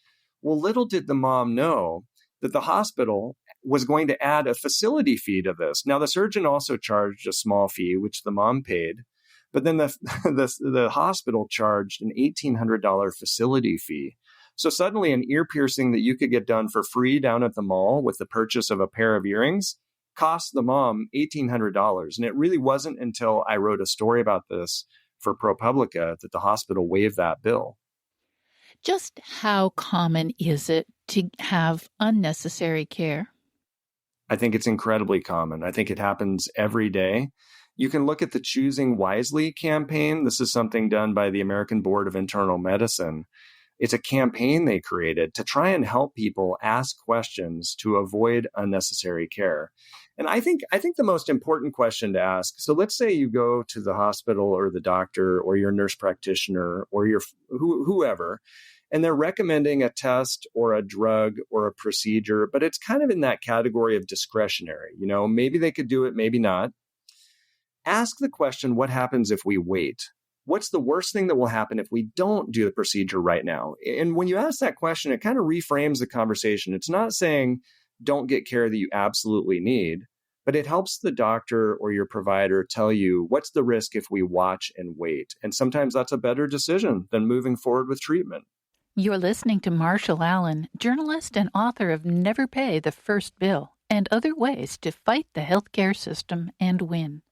Well, little did the mom know that the hospital was going to add a facility fee to this. Now, the surgeon also charged a small fee, which the mom paid. But then the hospital charged an $1,800 facility fee. So suddenly an ear piercing that you could get done for free down at the mall with the purchase of a pair of earrings cost the mom $1,800. And it really wasn't until I wrote a story about this for ProPublica that the hospital waived that bill. Just how common is it to have unnecessary care? I think it's incredibly common. I think it happens every day. You can look at the Choosing Wisely campaign. This is something done by the American Board of Internal Medicine. It's a campaign they created to try and help people ask questions to avoid unnecessary care. And I think the most important question to ask, so let's say you go to the hospital or the doctor or your nurse practitioner or your whoever, and they're recommending a test or a drug or a procedure, but it's kind of in that category of discretionary. You know, maybe they could do it, maybe not. Ask the question, what happens if we wait? What's the worst thing that will happen if we don't do the procedure right now? And when you ask that question, it kind of reframes the conversation. It's not saying don't get care that you absolutely need, but it helps the doctor or your provider tell you what's the risk if we watch and wait. And sometimes that's a better decision than moving forward with treatment. You're listening to Marshall Allen, journalist and author of Never Pay the First Bill and Other Ways to Fight the Healthcare System and Win.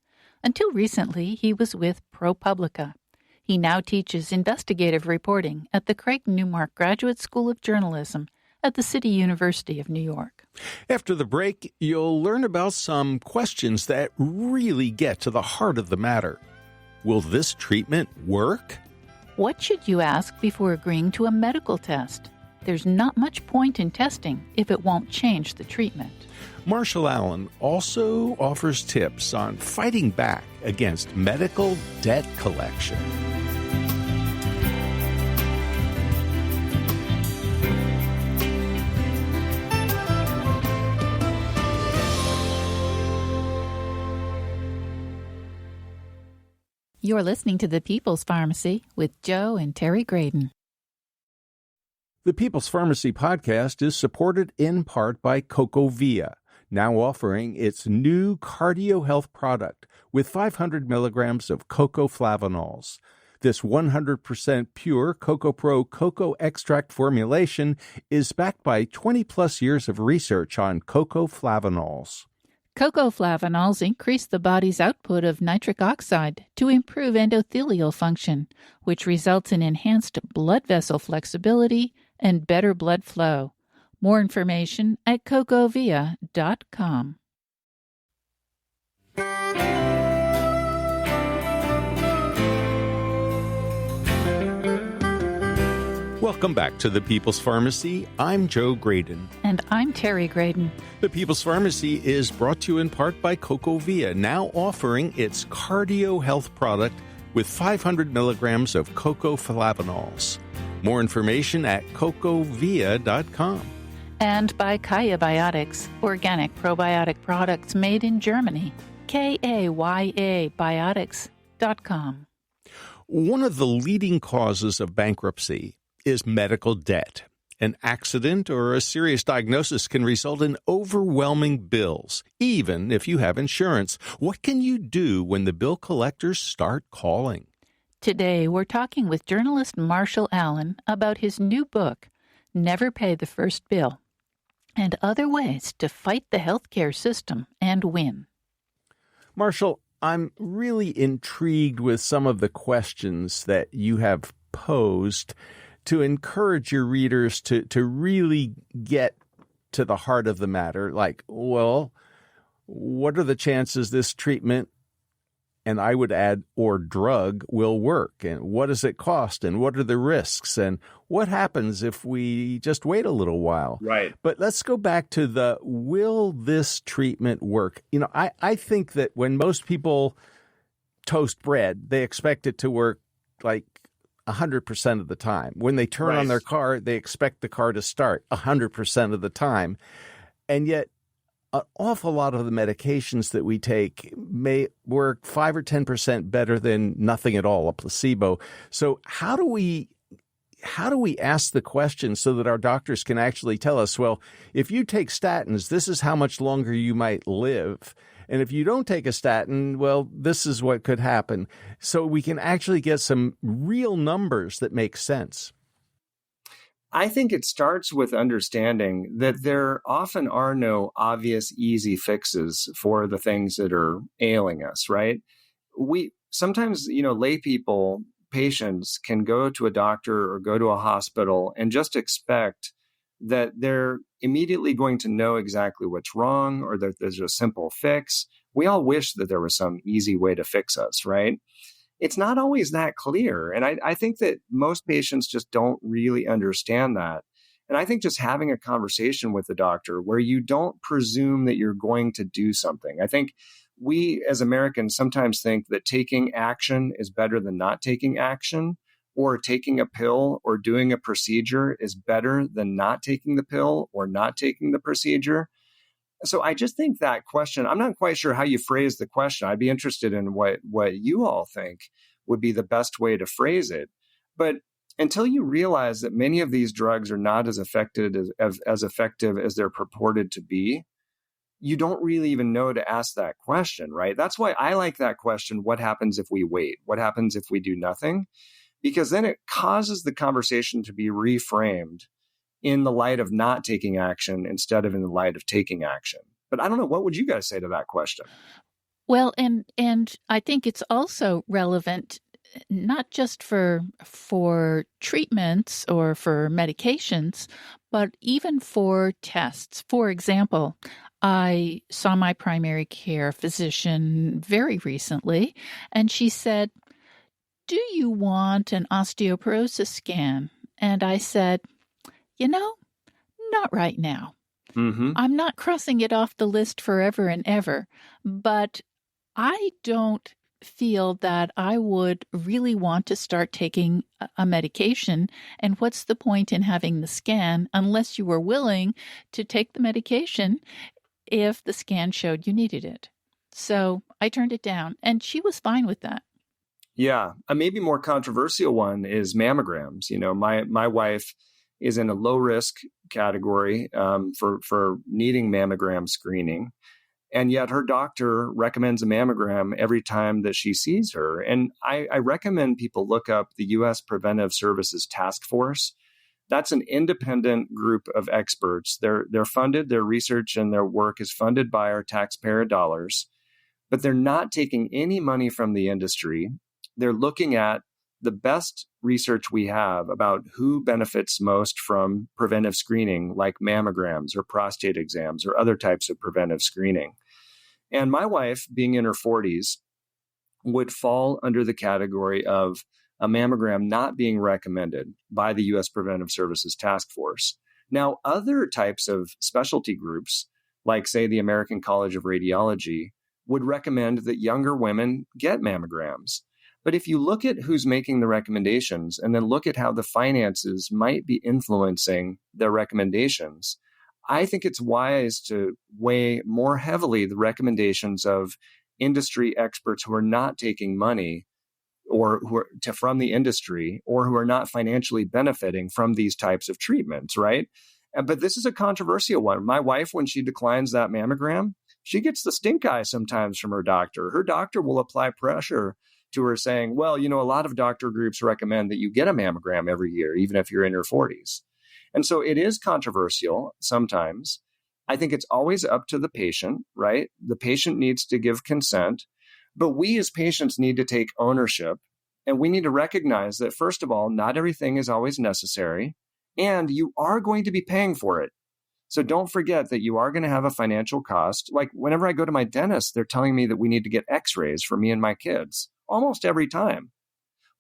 Until recently, he was with ProPublica. He now teaches investigative reporting at the Craig Newmark Graduate School of Journalism at the City University of New York. After the break, you'll learn about some questions that really get to the heart of the matter. Will this treatment work? What should you ask before agreeing to a medical test? There's not much point in testing if it won't change the treatment. Marshall Allen also offers tips on fighting back against medical debt collection. You're listening to The People's Pharmacy with Joe and Terry Graydon. The People's Pharmacy podcast is supported in part by CocoVia, now offering its new cardio health product with 500 milligrams of cocoflavanols. This 100% pure CocoPro cocoa extract formulation is backed by 20-plus years of research on cocoflavanols. Cocoflavanols increase the body's output of nitric oxide to improve endothelial function, which results in enhanced blood vessel flexibility and better blood flow. More information at cocovia.com. Welcome back to the People's Pharmacy. I'm Joe Graydon. And I'm Terry Graydon. The People's Pharmacy is brought to you in part by CocoVia, now offering its cardio health product with 500 milligrams of cocoflavanols. More information at cocovia.com. And by Kaya Biotics, organic probiotic products made in Germany. KAYA Biotics.com. One of the leading causes of bankruptcy is medical debt. An accident or a serious diagnosis can result in overwhelming bills, even if you have insurance. What can you do when the bill collectors start calling? Today, we're talking with journalist Marshall Allen about his new book, Never Pay the First Bill, and other ways to fight the healthcare system and win. Marshall, I'm really intrigued with some of the questions that you have posed to encourage your readers to really get to the heart of the matter. Like, well, what are the chances this treatment, and I would add, or drug, will work? And what does it cost? And what are the risks? And what happens if we just wait a little while? Right. But let's go back to the, will this treatment work? You know, I think that when most people toast bread, they expect it to work like 100% of the time. When they turn on their car, they expect the car to start 100% of the time. And yet, an awful lot of the medications that we take may work 5 or 10% better than nothing at all, a placebo. So how do we ask the question so that our doctors can actually tell us, well, if you take statins, this is how much longer you might live. And if you don't take a statin, well, this is what could happen. So we can actually get some real numbers that make sense. I think it starts with understanding that there often are no obvious, easy fixes for the things that are ailing us, right? We sometimes, lay people, patients can go to a doctor or go to a hospital and just expect that they're immediately going to know exactly what's wrong or that there's a simple fix. We all wish that there was some easy way to fix us, right? It's not always that clear. And I think that most patients just don't really understand that. And I think just having a conversation with the doctor where you don't presume that you're going to do something. I think we as Americans sometimes think that taking action is better than not taking action, or taking a pill or doing a procedure is better than not taking the pill or not taking the procedure. So I just think that question, I'm not quite sure how you phrase the question. I'd be interested in what you all think would be the best way to phrase it. But until you realize that many of these drugs are not as effective as they're purported to be, you don't really even know to ask that question, right? That's why I like that question, what happens if we wait? What happens if we do nothing? Because then it causes the conversation to be reframed in the light of not taking action instead of in the light of taking action. But I don't know, what would you guys say to that question? Well, and I think it's also relevant not just for treatments or for medications, but even for tests. For example, I saw my primary care physician very recently, and she said, "Do you want an osteoporosis scan?" And I said, not right now. Mm-hmm. I'm not crossing it off the list forever and ever, but I don't feel that I would really want to start taking a medication. And what's the point in having the scan unless you were willing to take the medication if the scan showed you needed it? So I turned it down, and she was fine with that. Yeah, a maybe more controversial one is mammograms. My wife is in a low risk category for needing mammogram screening. And yet her doctor recommends a mammogram every time that she sees her. And I recommend people look up the U.S. Preventive Services Task Force. That's an independent group of experts. They're funded, their research and their work is funded by our taxpayer dollars, but they're not taking any money from the industry. They're looking at the best research we have about who benefits most from preventive screening, like mammograms or prostate exams or other types of preventive screening. And my wife, being in her 40s, would fall under the category of a mammogram not being recommended by the U.S. Preventive Services Task Force. Now, other types of specialty groups, like, say, the American College of Radiology, would recommend that younger women get mammograms. But if you look at who's making the recommendations and then look at how the finances might be influencing their recommendations, I think it's wise to weigh more heavily the recommendations of industry experts who are not taking money or who are from the industry, or who are not financially benefiting from these types of treatments, right? But this is a controversial one. My wife, when she declines that mammogram, she gets the stink eye sometimes from her doctor. Her doctor will apply pressure to her saying, well, a lot of doctor groups recommend that you get a mammogram every year, even if you're in your 40s. And so it is controversial sometimes. I think it's always up to the patient, right? The patient needs to give consent, but we as patients need to take ownership, and we need to recognize that, first of all, not everything is always necessary, and you are going to be paying for it. So don't forget that you are going to have a financial cost. Like whenever I go to my dentist, they're telling me that we need to get x-rays for me and my kids almost every time.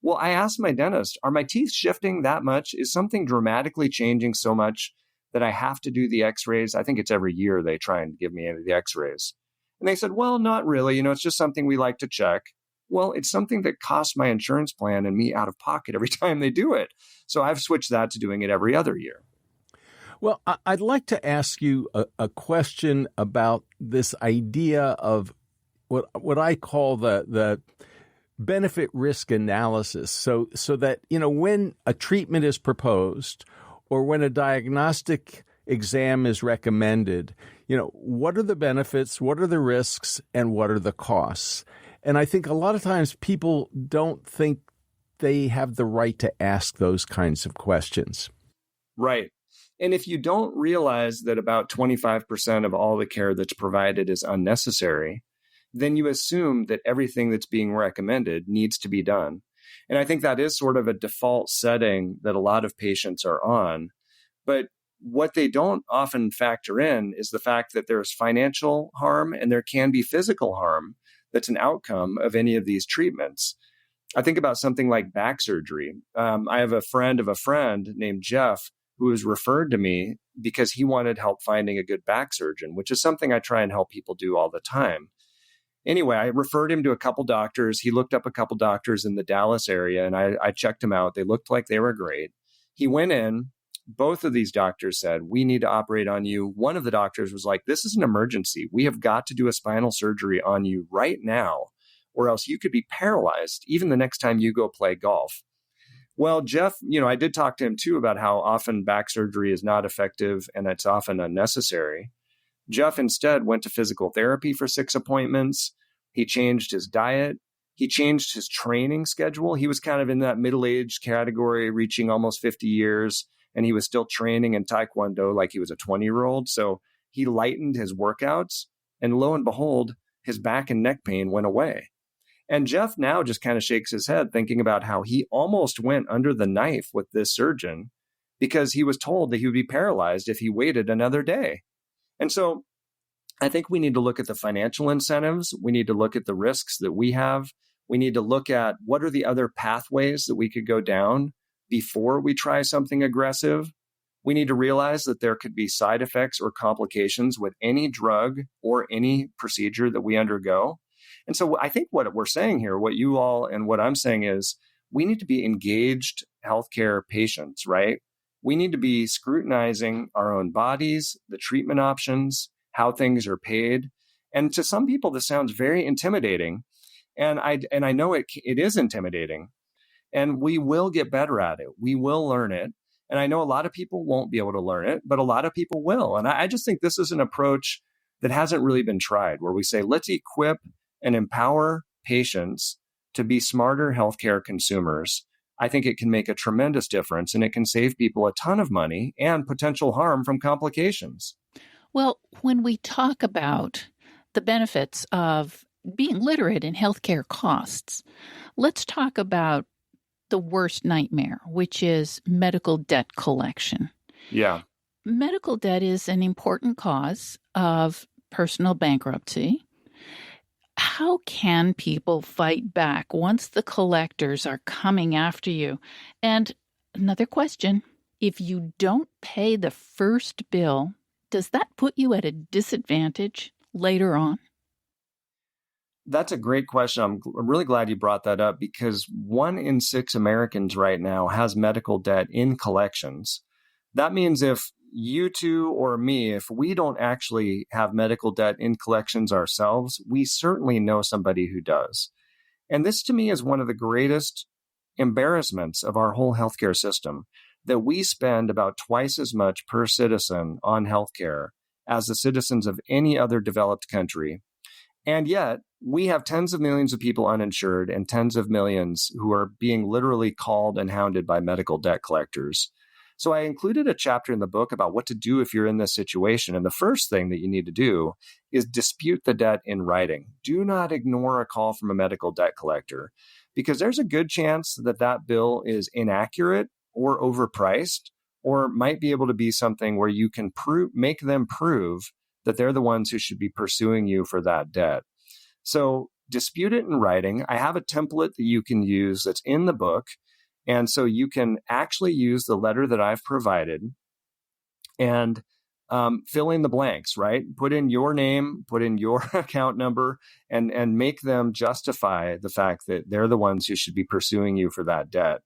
Well, I asked my dentist, are my teeth shifting that much? Is something dramatically changing so much that I have to do the x-rays? I think it's every year they try and give me the x-rays. And they said, well, not really. It's just something we like to check. Well, it's something that costs my insurance plan and me out of pocket every time they do it. So I've switched that to doing it every other year. Well, I'd like to ask you a question about this idea of what I call the benefit risk analysis. So that, when a treatment is proposed or when a diagnostic exam is recommended, what are the benefits, what are the risks, and what are the costs? And I think a lot of times people don't think they have the right to ask those kinds of questions. Right. And if you don't realize that about 25% of all the care that's provided is unnecessary, then you assume that everything that's being recommended needs to be done. And I think that is sort of a default setting that a lot of patients are on. But what they don't often factor in is the fact that there's financial harm and there can be physical harm that's an outcome of any of these treatments. I think about something like back surgery. I have a friend of a friend named Jeff who was referred to me because he wanted help finding a good back surgeon, which is something I try and help people do all the time. Anyway, I referred him to a couple doctors. He looked up a couple doctors in the Dallas area, and I checked him out. They looked like they were great. He went in. Both of these doctors said, we need to operate on you. One of the doctors was like, this is an emergency. We have got to do a spinal surgery on you right now, or else you could be paralyzed even the next time you go play golf. Well, Jeff, I did talk to him too about how often back surgery is not effective and it's often unnecessary. Jeff instead went to physical therapy for 6 appointments. He changed his diet. He changed his training schedule. He was kind of in that middle-aged category, reaching almost 50 years. And he was still training in Taekwondo like he was a 20-year-old. So he lightened his workouts. And lo and behold, his back and neck pain went away. And Jeff now just kind of shakes his head thinking about how he almost went under the knife with this surgeon because he was told that he would be paralyzed if he waited another day. And so I think we need to look at the financial incentives. We need to look at the risks that we have. We need to look at what are the other pathways that we could go down before we try something aggressive. We need to realize that there could be side effects or complications with any drug or any procedure that we undergo. And so I think what we're saying here, what you all and what I'm saying is we need to be engaged healthcare patients, right? We need to be scrutinizing our own bodies, the treatment options, how things are paid. And to some people, this sounds very intimidating. And I know it is intimidating. And we will get better at it. We will learn it. And I know a lot of people won't be able to learn it, but a lot of people will. And I just think this is an approach that hasn't really been tried, where we say, let's equip and empower patients to be smarter healthcare consumers. I think it can make a tremendous difference, and it can save people a ton of money and potential harm from complications. Well, when we talk about the benefits of being literate in healthcare costs, let's talk about the worst nightmare, which is medical debt collection. Yeah. Medical debt is an important cause of personal bankruptcy. how can people fight back once the collectors are coming after you? And another question, if you don't pay the first bill, does that put you at a disadvantage later on? That's a great question. I'm really glad you brought that up because 1 in 6 Americans right now has medical debt in collections. That means if you two or me, if we don't actually have medical debt in collections ourselves, we certainly know somebody who does. And this to me is one of the greatest embarrassments of our whole healthcare system, that we spend about twice as much per citizen on healthcare as the citizens of any other developed country. And yet, we have tens of millions of people uninsured and tens of millions who are being literally called and hounded by medical debt collectors. So I included a chapter in the book about what to do if you're in this situation. And the first thing that you need to do is dispute the debt in writing. Do not ignore a call from a medical debt collector, because there's a good chance that that bill is inaccurate or overpriced, or might be able to be something where you can make them prove that they're the ones who should be pursuing you for that debt. So dispute it in writing. I have a template that you can use that's in the book. And so you can actually use the letter that I've provided and fill in the blanks, right? Put in your name, put in your account number, and make them justify the fact that they're the ones who should be pursuing you for that debt.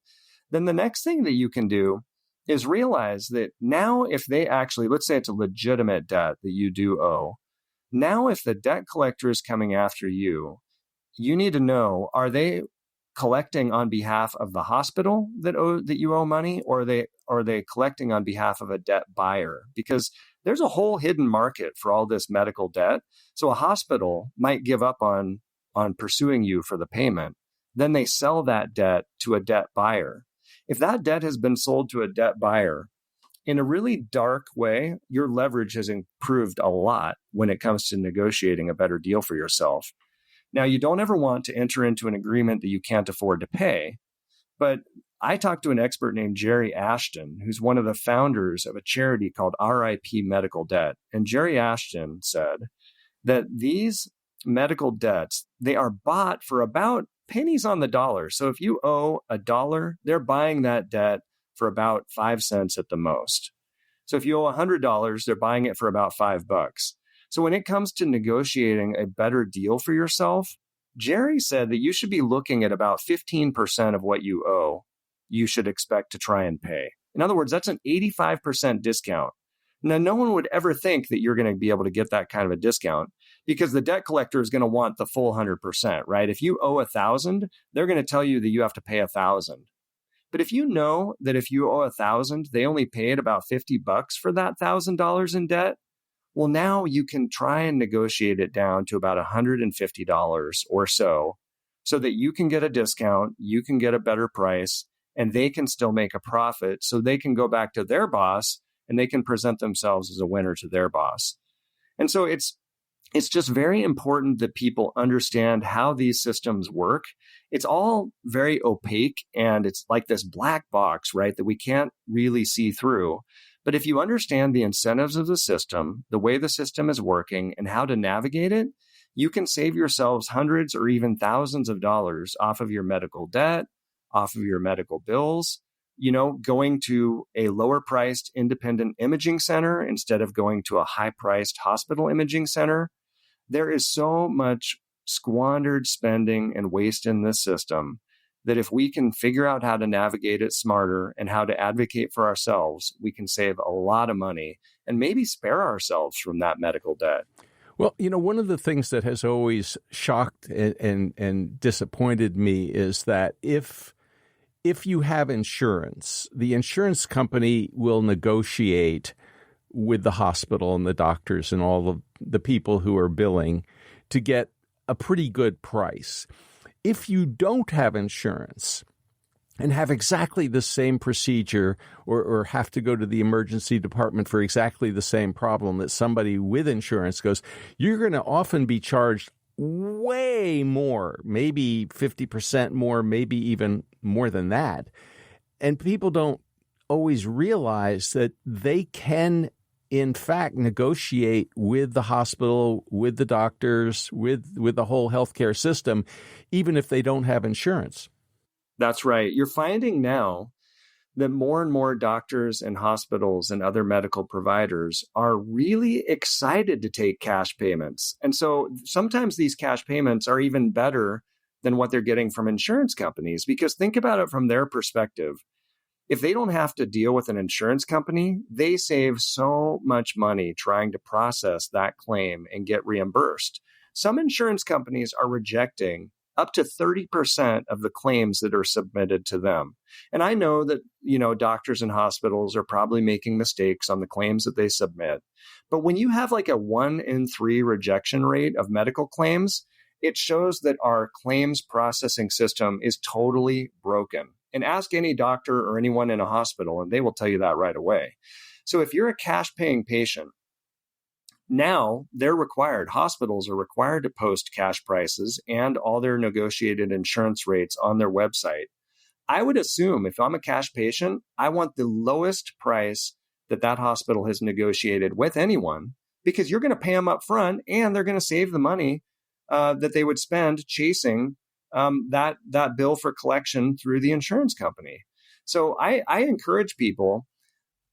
Then the next thing that you can do is realize that now if they actually, let's say it's a legitimate debt that you do owe, now if the debt collector is coming after you, you need to know, are they collecting on behalf of the hospital that you owe money, or are they collecting on behalf of a debt buyer? Because there's a whole hidden market for all this medical debt. So a hospital might give up on pursuing you for the payment. Then they sell that debt to a debt buyer. If that debt has been sold to a debt buyer, in a really dark way, your leverage has improved a lot when it comes to negotiating a better deal for yourself. Now, you don't ever want to enter into an agreement that you can't afford to pay. But I talked to an expert named Jerry Ashton, who's one of the founders of a charity called RIP Medical Debt. And Jerry Ashton said that these medical debts, they are bought for about pennies on the dollar. So if you owe $1, they're buying that debt for about 5 cents at the most. So if you owe $100, they're buying it for about $5. So when it comes to negotiating a better deal for yourself, Jerry said that you should be looking at about 15% of what you owe, you should expect to try and pay. In other words, that's an 85% discount. Now, no one would ever think that you're going to be able to get that kind of a discount, because the debt collector is going to want the full 100%, right? If you owe $1,000, they're going to tell you that you have to pay $1,000. But if you know that if you owe $1,000, they only paid about $50 for that $1,000 in debt, well, now you can try and negotiate it down to about $150 or so that you can get a discount, you can get a better price, and they can still make a profit, so they can go back to their boss and they can present themselves as a winner to their boss. And so it's just very important that people understand how these systems work. It's all very opaque, and it's like this black box, right, that we can't really see through. But if you understand the incentives of the system, the way the system is working, and how to navigate it, you can save yourselves hundreds or even thousands of dollars off of your medical debt, off of your medical bills, going to a lower priced independent imaging center instead of going to a high priced hospital imaging center. There is so much squandered spending and waste in this system that if we can figure out how to navigate it smarter and how to advocate for ourselves, we can save a lot of money and maybe spare ourselves from that medical debt. Well, one of the things that has always shocked and disappointed me is that if you have insurance, the insurance company will negotiate with the hospital and the doctors and all of the people who are billing to get a pretty good price. If you don't have insurance and have exactly the same procedure or have to go to the emergency department for exactly the same problem that somebody with insurance goes, you're going to often be charged way more, maybe 50% more, maybe even more than that. And people don't always realize that they can in fact, negotiate with the hospital, with the doctors, with the whole healthcare system, even if they don't have insurance. That's right. You're finding now that more and more doctors and hospitals and other medical providers are really excited to take cash payments. And so sometimes these cash payments are even better than what they're getting from insurance companies, because think about it from their perspective. If they don't have to deal with an insurance company, they save so much money trying to process that claim and get reimbursed. Some insurance companies are rejecting up to 30% of the claims that are submitted to them. And I know that, doctors and hospitals are probably making mistakes on the claims that they submit. But when you have like a 1 in 3 rejection rate of medical claims, it shows that our claims processing system is totally broken. And ask any doctor or anyone in a hospital, and they will tell you that right away. So if you're a cash paying patient, now hospitals are required to post cash prices and all their negotiated insurance rates on their website. I would assume if I'm a cash patient, I want the lowest price that hospital has negotiated with anyone, because you're going to pay them up front and they're going to save the money that they would spend chasing that bill for collection through the insurance company. So I encourage people,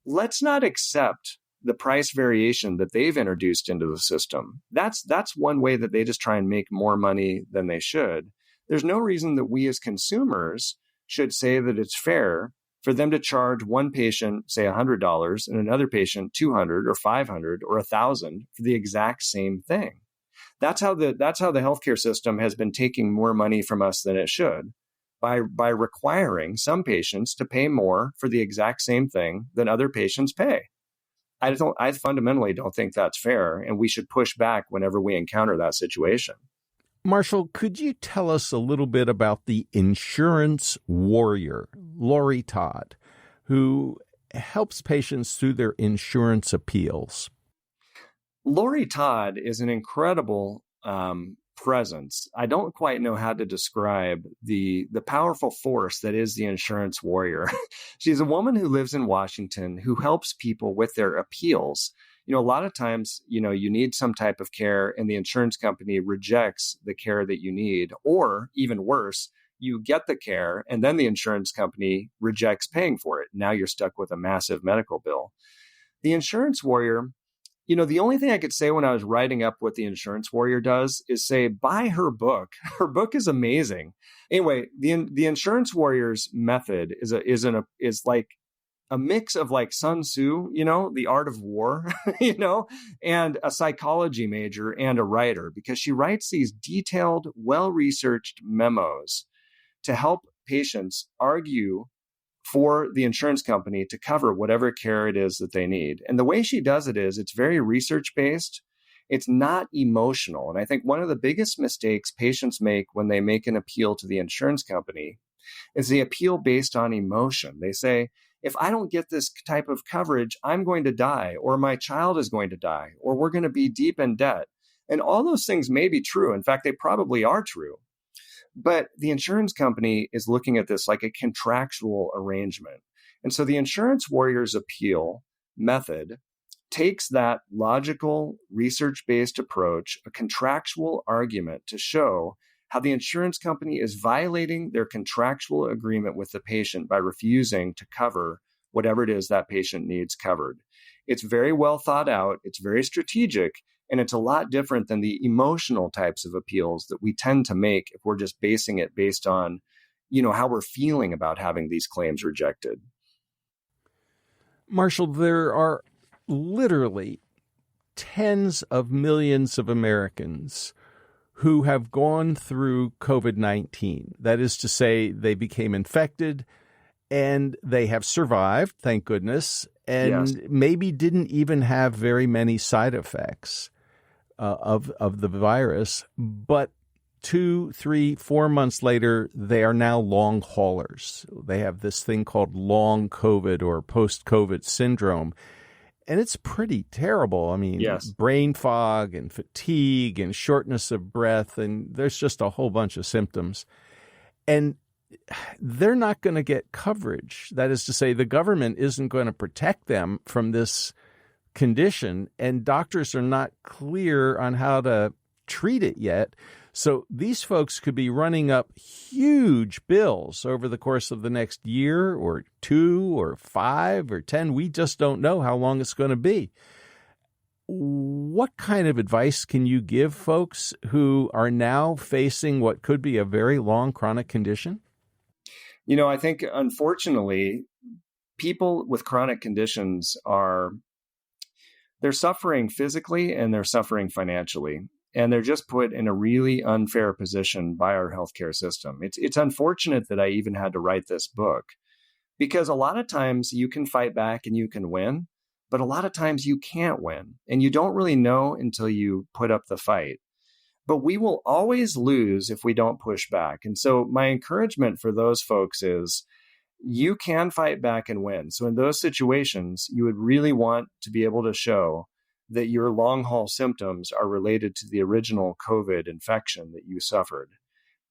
let's not accept the price variation that they've introduced into the system. That's one way that they just try and make more money than they should. There's no reason that we as consumers should say that it's fair for them to charge one patient, say $100, and another patient $200 or $500 or $1,000 for the exact same thing. That's how the healthcare system has been taking more money from us than it should, by requiring some patients to pay more for the exact same thing than other patients pay. I fundamentally don't think that's fair, and we should push back whenever we encounter that situation. Marshall, could you tell us a little bit about the insurance warrior, Lori Todd, who helps patients through their insurance appeals? Lori Todd is an incredible presence. I don't quite know how to describe the powerful force that is the insurance warrior. She's a woman who lives in Washington who helps people with their appeals. A lot of times, you need some type of care and the insurance company rejects the care that you need, or even worse, you get the care and then the insurance company rejects paying for it. Now you're stuck with a massive medical bill. The insurance warrior, the only thing I could say when I was writing up what the insurance warrior does is say, buy her book. Her book is amazing. Anyway, the insurance warrior's method is like a mix of like Sun Tzu, the art of war, and a psychology major and a writer, because she writes these detailed, well-researched memos to help patients argue for the insurance company to cover whatever care it is that they need. And the way she does it is it's very research-based. It's not emotional. And I think one of the biggest mistakes patients make when they make an appeal to the insurance company is they appeal based on emotion. They say, if I don't get this type of coverage, I'm going to die, or my child is going to die, or we're going to be deep in debt. And all those things may be true. In fact, they probably are true. But the insurance company is looking at this like a contractual arrangement. And so the insurance warrior's appeal method takes that logical, research-based approach, a contractual argument, to show how the insurance company is violating their contractual agreement with the patient by refusing to cover whatever it is that patient needs covered. It's very well thought out. It's very strategic. And it's a lot different than the emotional types of appeals that we tend to make if we're just basing it based on, how we're feeling about having these claims rejected. Marshall, there are literally tens of millions of Americans who have gone through COVID-19. That is to say, they became infected and they have survived, thank goodness, and maybe didn't even have very many side effects of the virus. But 2, 3, 4 months later, they are now long haulers. They have this thing called long COVID or post-COVID syndrome. And it's pretty terrible. I mean, brain fog and fatigue and shortness of breath, and there's just a whole bunch of symptoms. And they're not going to get coverage. That is to say, the government isn't going to protect them from this condition, and doctors are not clear on how to treat it yet. So these folks could be running up huge bills over the course of the next year or 2 or 5 or 10. We just don't know how long it's going to be. What kind of advice can you give folks who are now facing what could be a very long chronic condition? I think, unfortunately, people with chronic conditions they're suffering physically and they're suffering financially. And they're just put in a really unfair position by our healthcare system. It's unfortunate that I even had to write this book, because a lot of times you can fight back and you can win, but a lot of times you can't win. And you don't really know until you put up the fight. But we will always lose if we don't push back. And so my encouragement for those folks is you can fight back and win. So in those situations, you would really want to be able to show that your long haul symptoms are related to the original COVID infection that you suffered.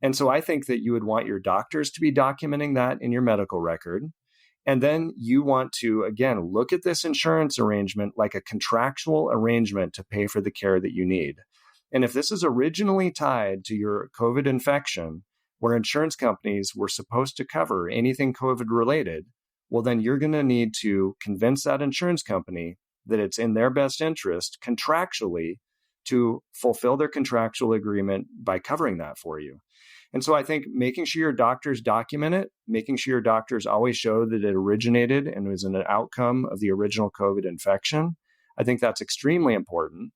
And so I think that you would want your doctors to be documenting that in your medical record. And then you want to, again, look at this insurance arrangement like a contractual arrangement to pay for the care that you need. And if this is originally tied to your COVID infection, where insurance companies were supposed to cover anything COVID related, well, then you're going to need to convince that insurance company that it's in their best interest contractually to fulfill their contractual agreement by covering that for you. And so I think making sure your doctors document it, making sure your doctors always show that it originated and was an outcome of the original COVID infection, I think that's extremely important.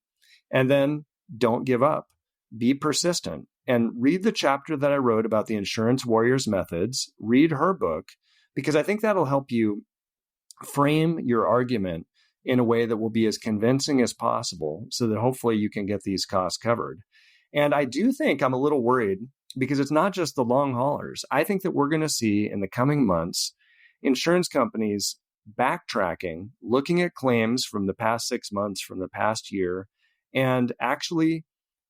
And then don't give up. Be persistent. And read the chapter that I wrote about the insurance warriors methods. Read her book, because I think that'll help you frame your argument in a way that will be as convincing as possible so that hopefully you can get these costs covered. And I do think I'm a little worried because it's not just the long haulers. I think that we're going to see in the coming months insurance companies backtracking, looking at claims from the past 6 months, from the past year, and actually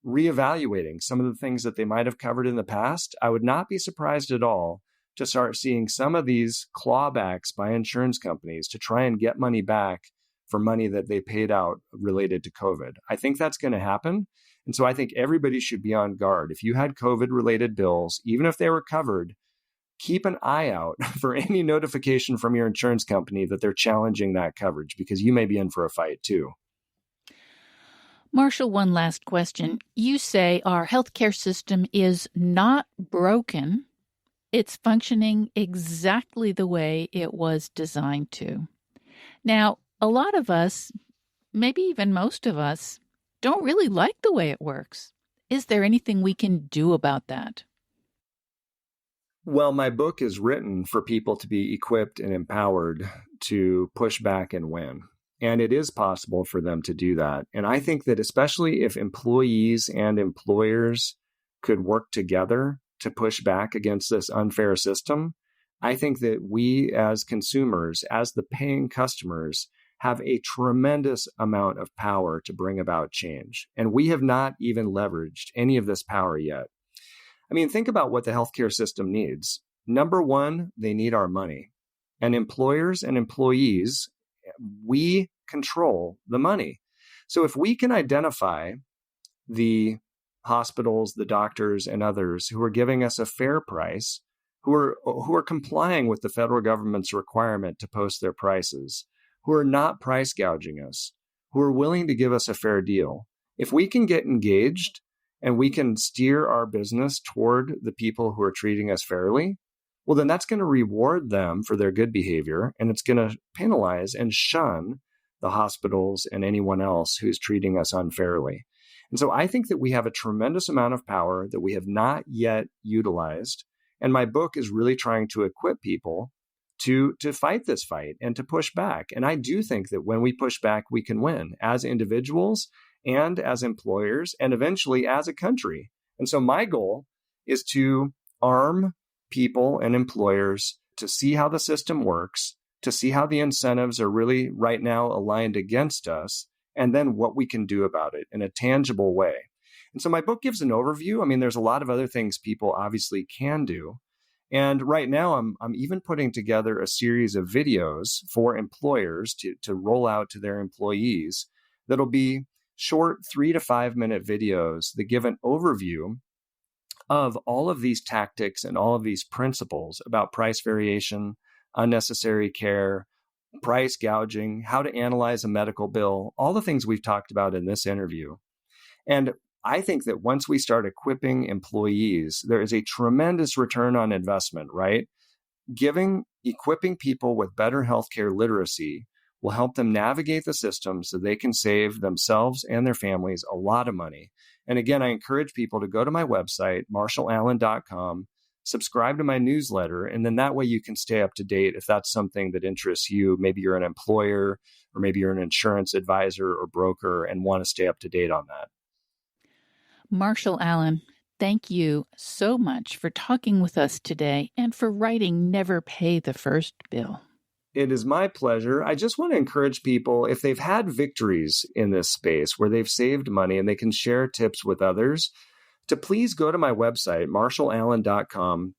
reevaluating some of the things that they might have covered in the past. I would not be surprised at all to start seeing some of these clawbacks by insurance companies to try and get money back for money that they paid out related to COVID. I think that's going to happen. And so I think everybody should be on guard. If you had COVID-related bills, even if they were covered, keep an eye out for any notification from your insurance company that they're challenging that coverage, because you may be in for a fight too. Marshall, one last question. You say our healthcare system is not broken. It's functioning exactly the way it was designed to. Now, a lot of us, maybe even most of us, don't really like the way it works. Is there anything we can do about that? Well, my book is written for people to be equipped and empowered to push back and win. And it is possible for them to do that. And I think that especially if employees and employers could work together to push back against this unfair system, I think that we as consumers, as the paying customers, have a tremendous amount of power to bring about change. And we have not even leveraged any of this power yet. I mean, think about what the healthcare system needs. Number one, they need our money. And employers and employees, we control the money. So if we can identify the hospitals, the doctors, and others who are giving us a fair price, who are complying with the federal government's requirement to post their prices, who are not price gouging us, who are willing to give us a fair deal. If we can get engaged and we can steer our business toward the people who are treating us fairly, well, then that's going to reward them for their good behavior, and it's going to penalize and shun the hospitals and anyone else who's treating us unfairly. And so I think that we have a tremendous amount of power that we have not yet utilized. And my book is really trying to equip people to fight this fight and to push back. And I do think that when we push back, we can win as individuals and as employers and eventually as a country. And so my goal is to arm people and employers to see how the system works, to see how the incentives are really right now aligned against us, and then what we can do about it in a tangible way. And so my book gives an overview. I mean, there's a lot of other things people obviously can do. And right now, I'm even putting together a series of videos for employers to roll out to their employees that'll be short 3 to 5 minute videos that give an overview of all of these tactics and all of these principles about price variation, unnecessary care, price gouging, how to analyze a medical bill, all the things we've talked about in this interview. And I think that once we start equipping employees, there is a tremendous return on investment, right? Equipping people with better healthcare literacy will help them navigate the system so they can save themselves and their families a lot of money. And again, I encourage people to go to my website, marshallallen.com, subscribe to my newsletter, and then that way you can stay up to date if that's something that interests you. Maybe you're an employer, or maybe you're an insurance advisor or broker and want to stay up to date on that. Marshall Allen, thank you so much for talking with us today and for writing Never Pay the First Bill. It is my pleasure. I just want to encourage people, if they've had victories in this space where they've saved money and they can share tips with others, to please go to my website, marshallallen.com.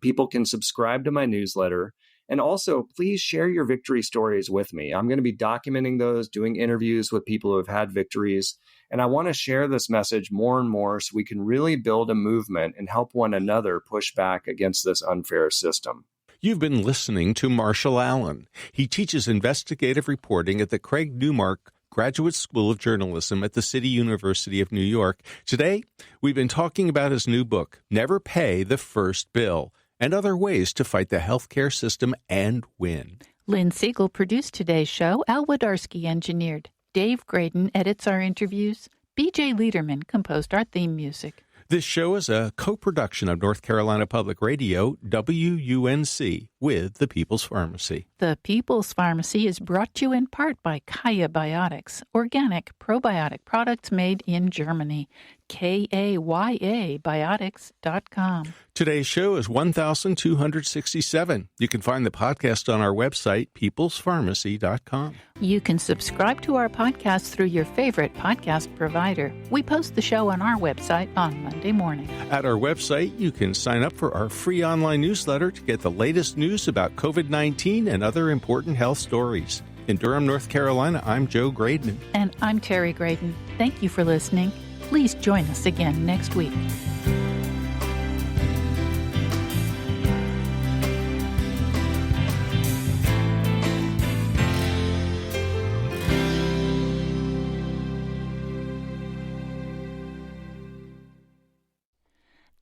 People can subscribe to my newsletter. And also, please share your victory stories with me. I'm going to be documenting those, doing interviews with people who have had victories. And I want to share this message more and more so we can really build a movement and help one another push back against this unfair system. You've been listening to Marshall Allen. He teaches investigative reporting at the Craig Newmark Graduate School of Journalism at the City University of New York. Today, we've been talking about his new book, Never Pay the First Bill, and other ways to fight the healthcare system and win. Lynn Siegel produced today's show. Al Wodarski engineered. Dave Graydon edits our interviews. B.J. Liederman composed our theme music. This show is a co-production of North Carolina Public Radio, WUNC, with the People's Pharmacy. The People's Pharmacy is brought to you in part by Kaya Biotics, organic probiotic products made in Germany. KAYA Biotics.com. Today's show is 1267. You can find the podcast on our website, peoplespharmacy.com. You can subscribe to our podcast through your favorite podcast provider. We post the show on our website on Monday morning. At our website, you can sign up for our free online newsletter to get the latest news about COVID-19 and other important health stories. In Durham, North Carolina, I'm Joe Graydon. And I'm Terry Graydon. Thank you for listening. Please join us again next week.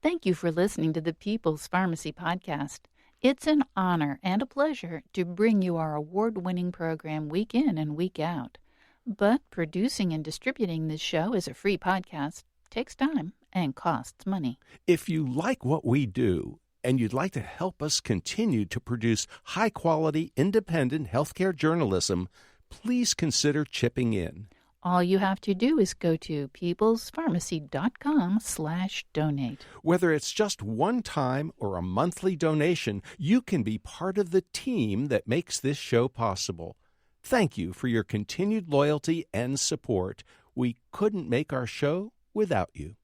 Thank you for listening to the People's Pharmacy Podcast. It's an honor and a pleasure to bring you our award-winning program week in and week out. But producing and distributing this show as a free podcast takes time and costs money. If you like what we do and you'd like to help us continue to produce high-quality, independent healthcare journalism, please consider chipping in. All you have to do is go to peoplespharmacy.com/donate. Whether it's just one time or a monthly donation, you can be part of the team that makes this show possible. Thank you for your continued loyalty and support. We couldn't make our show without you.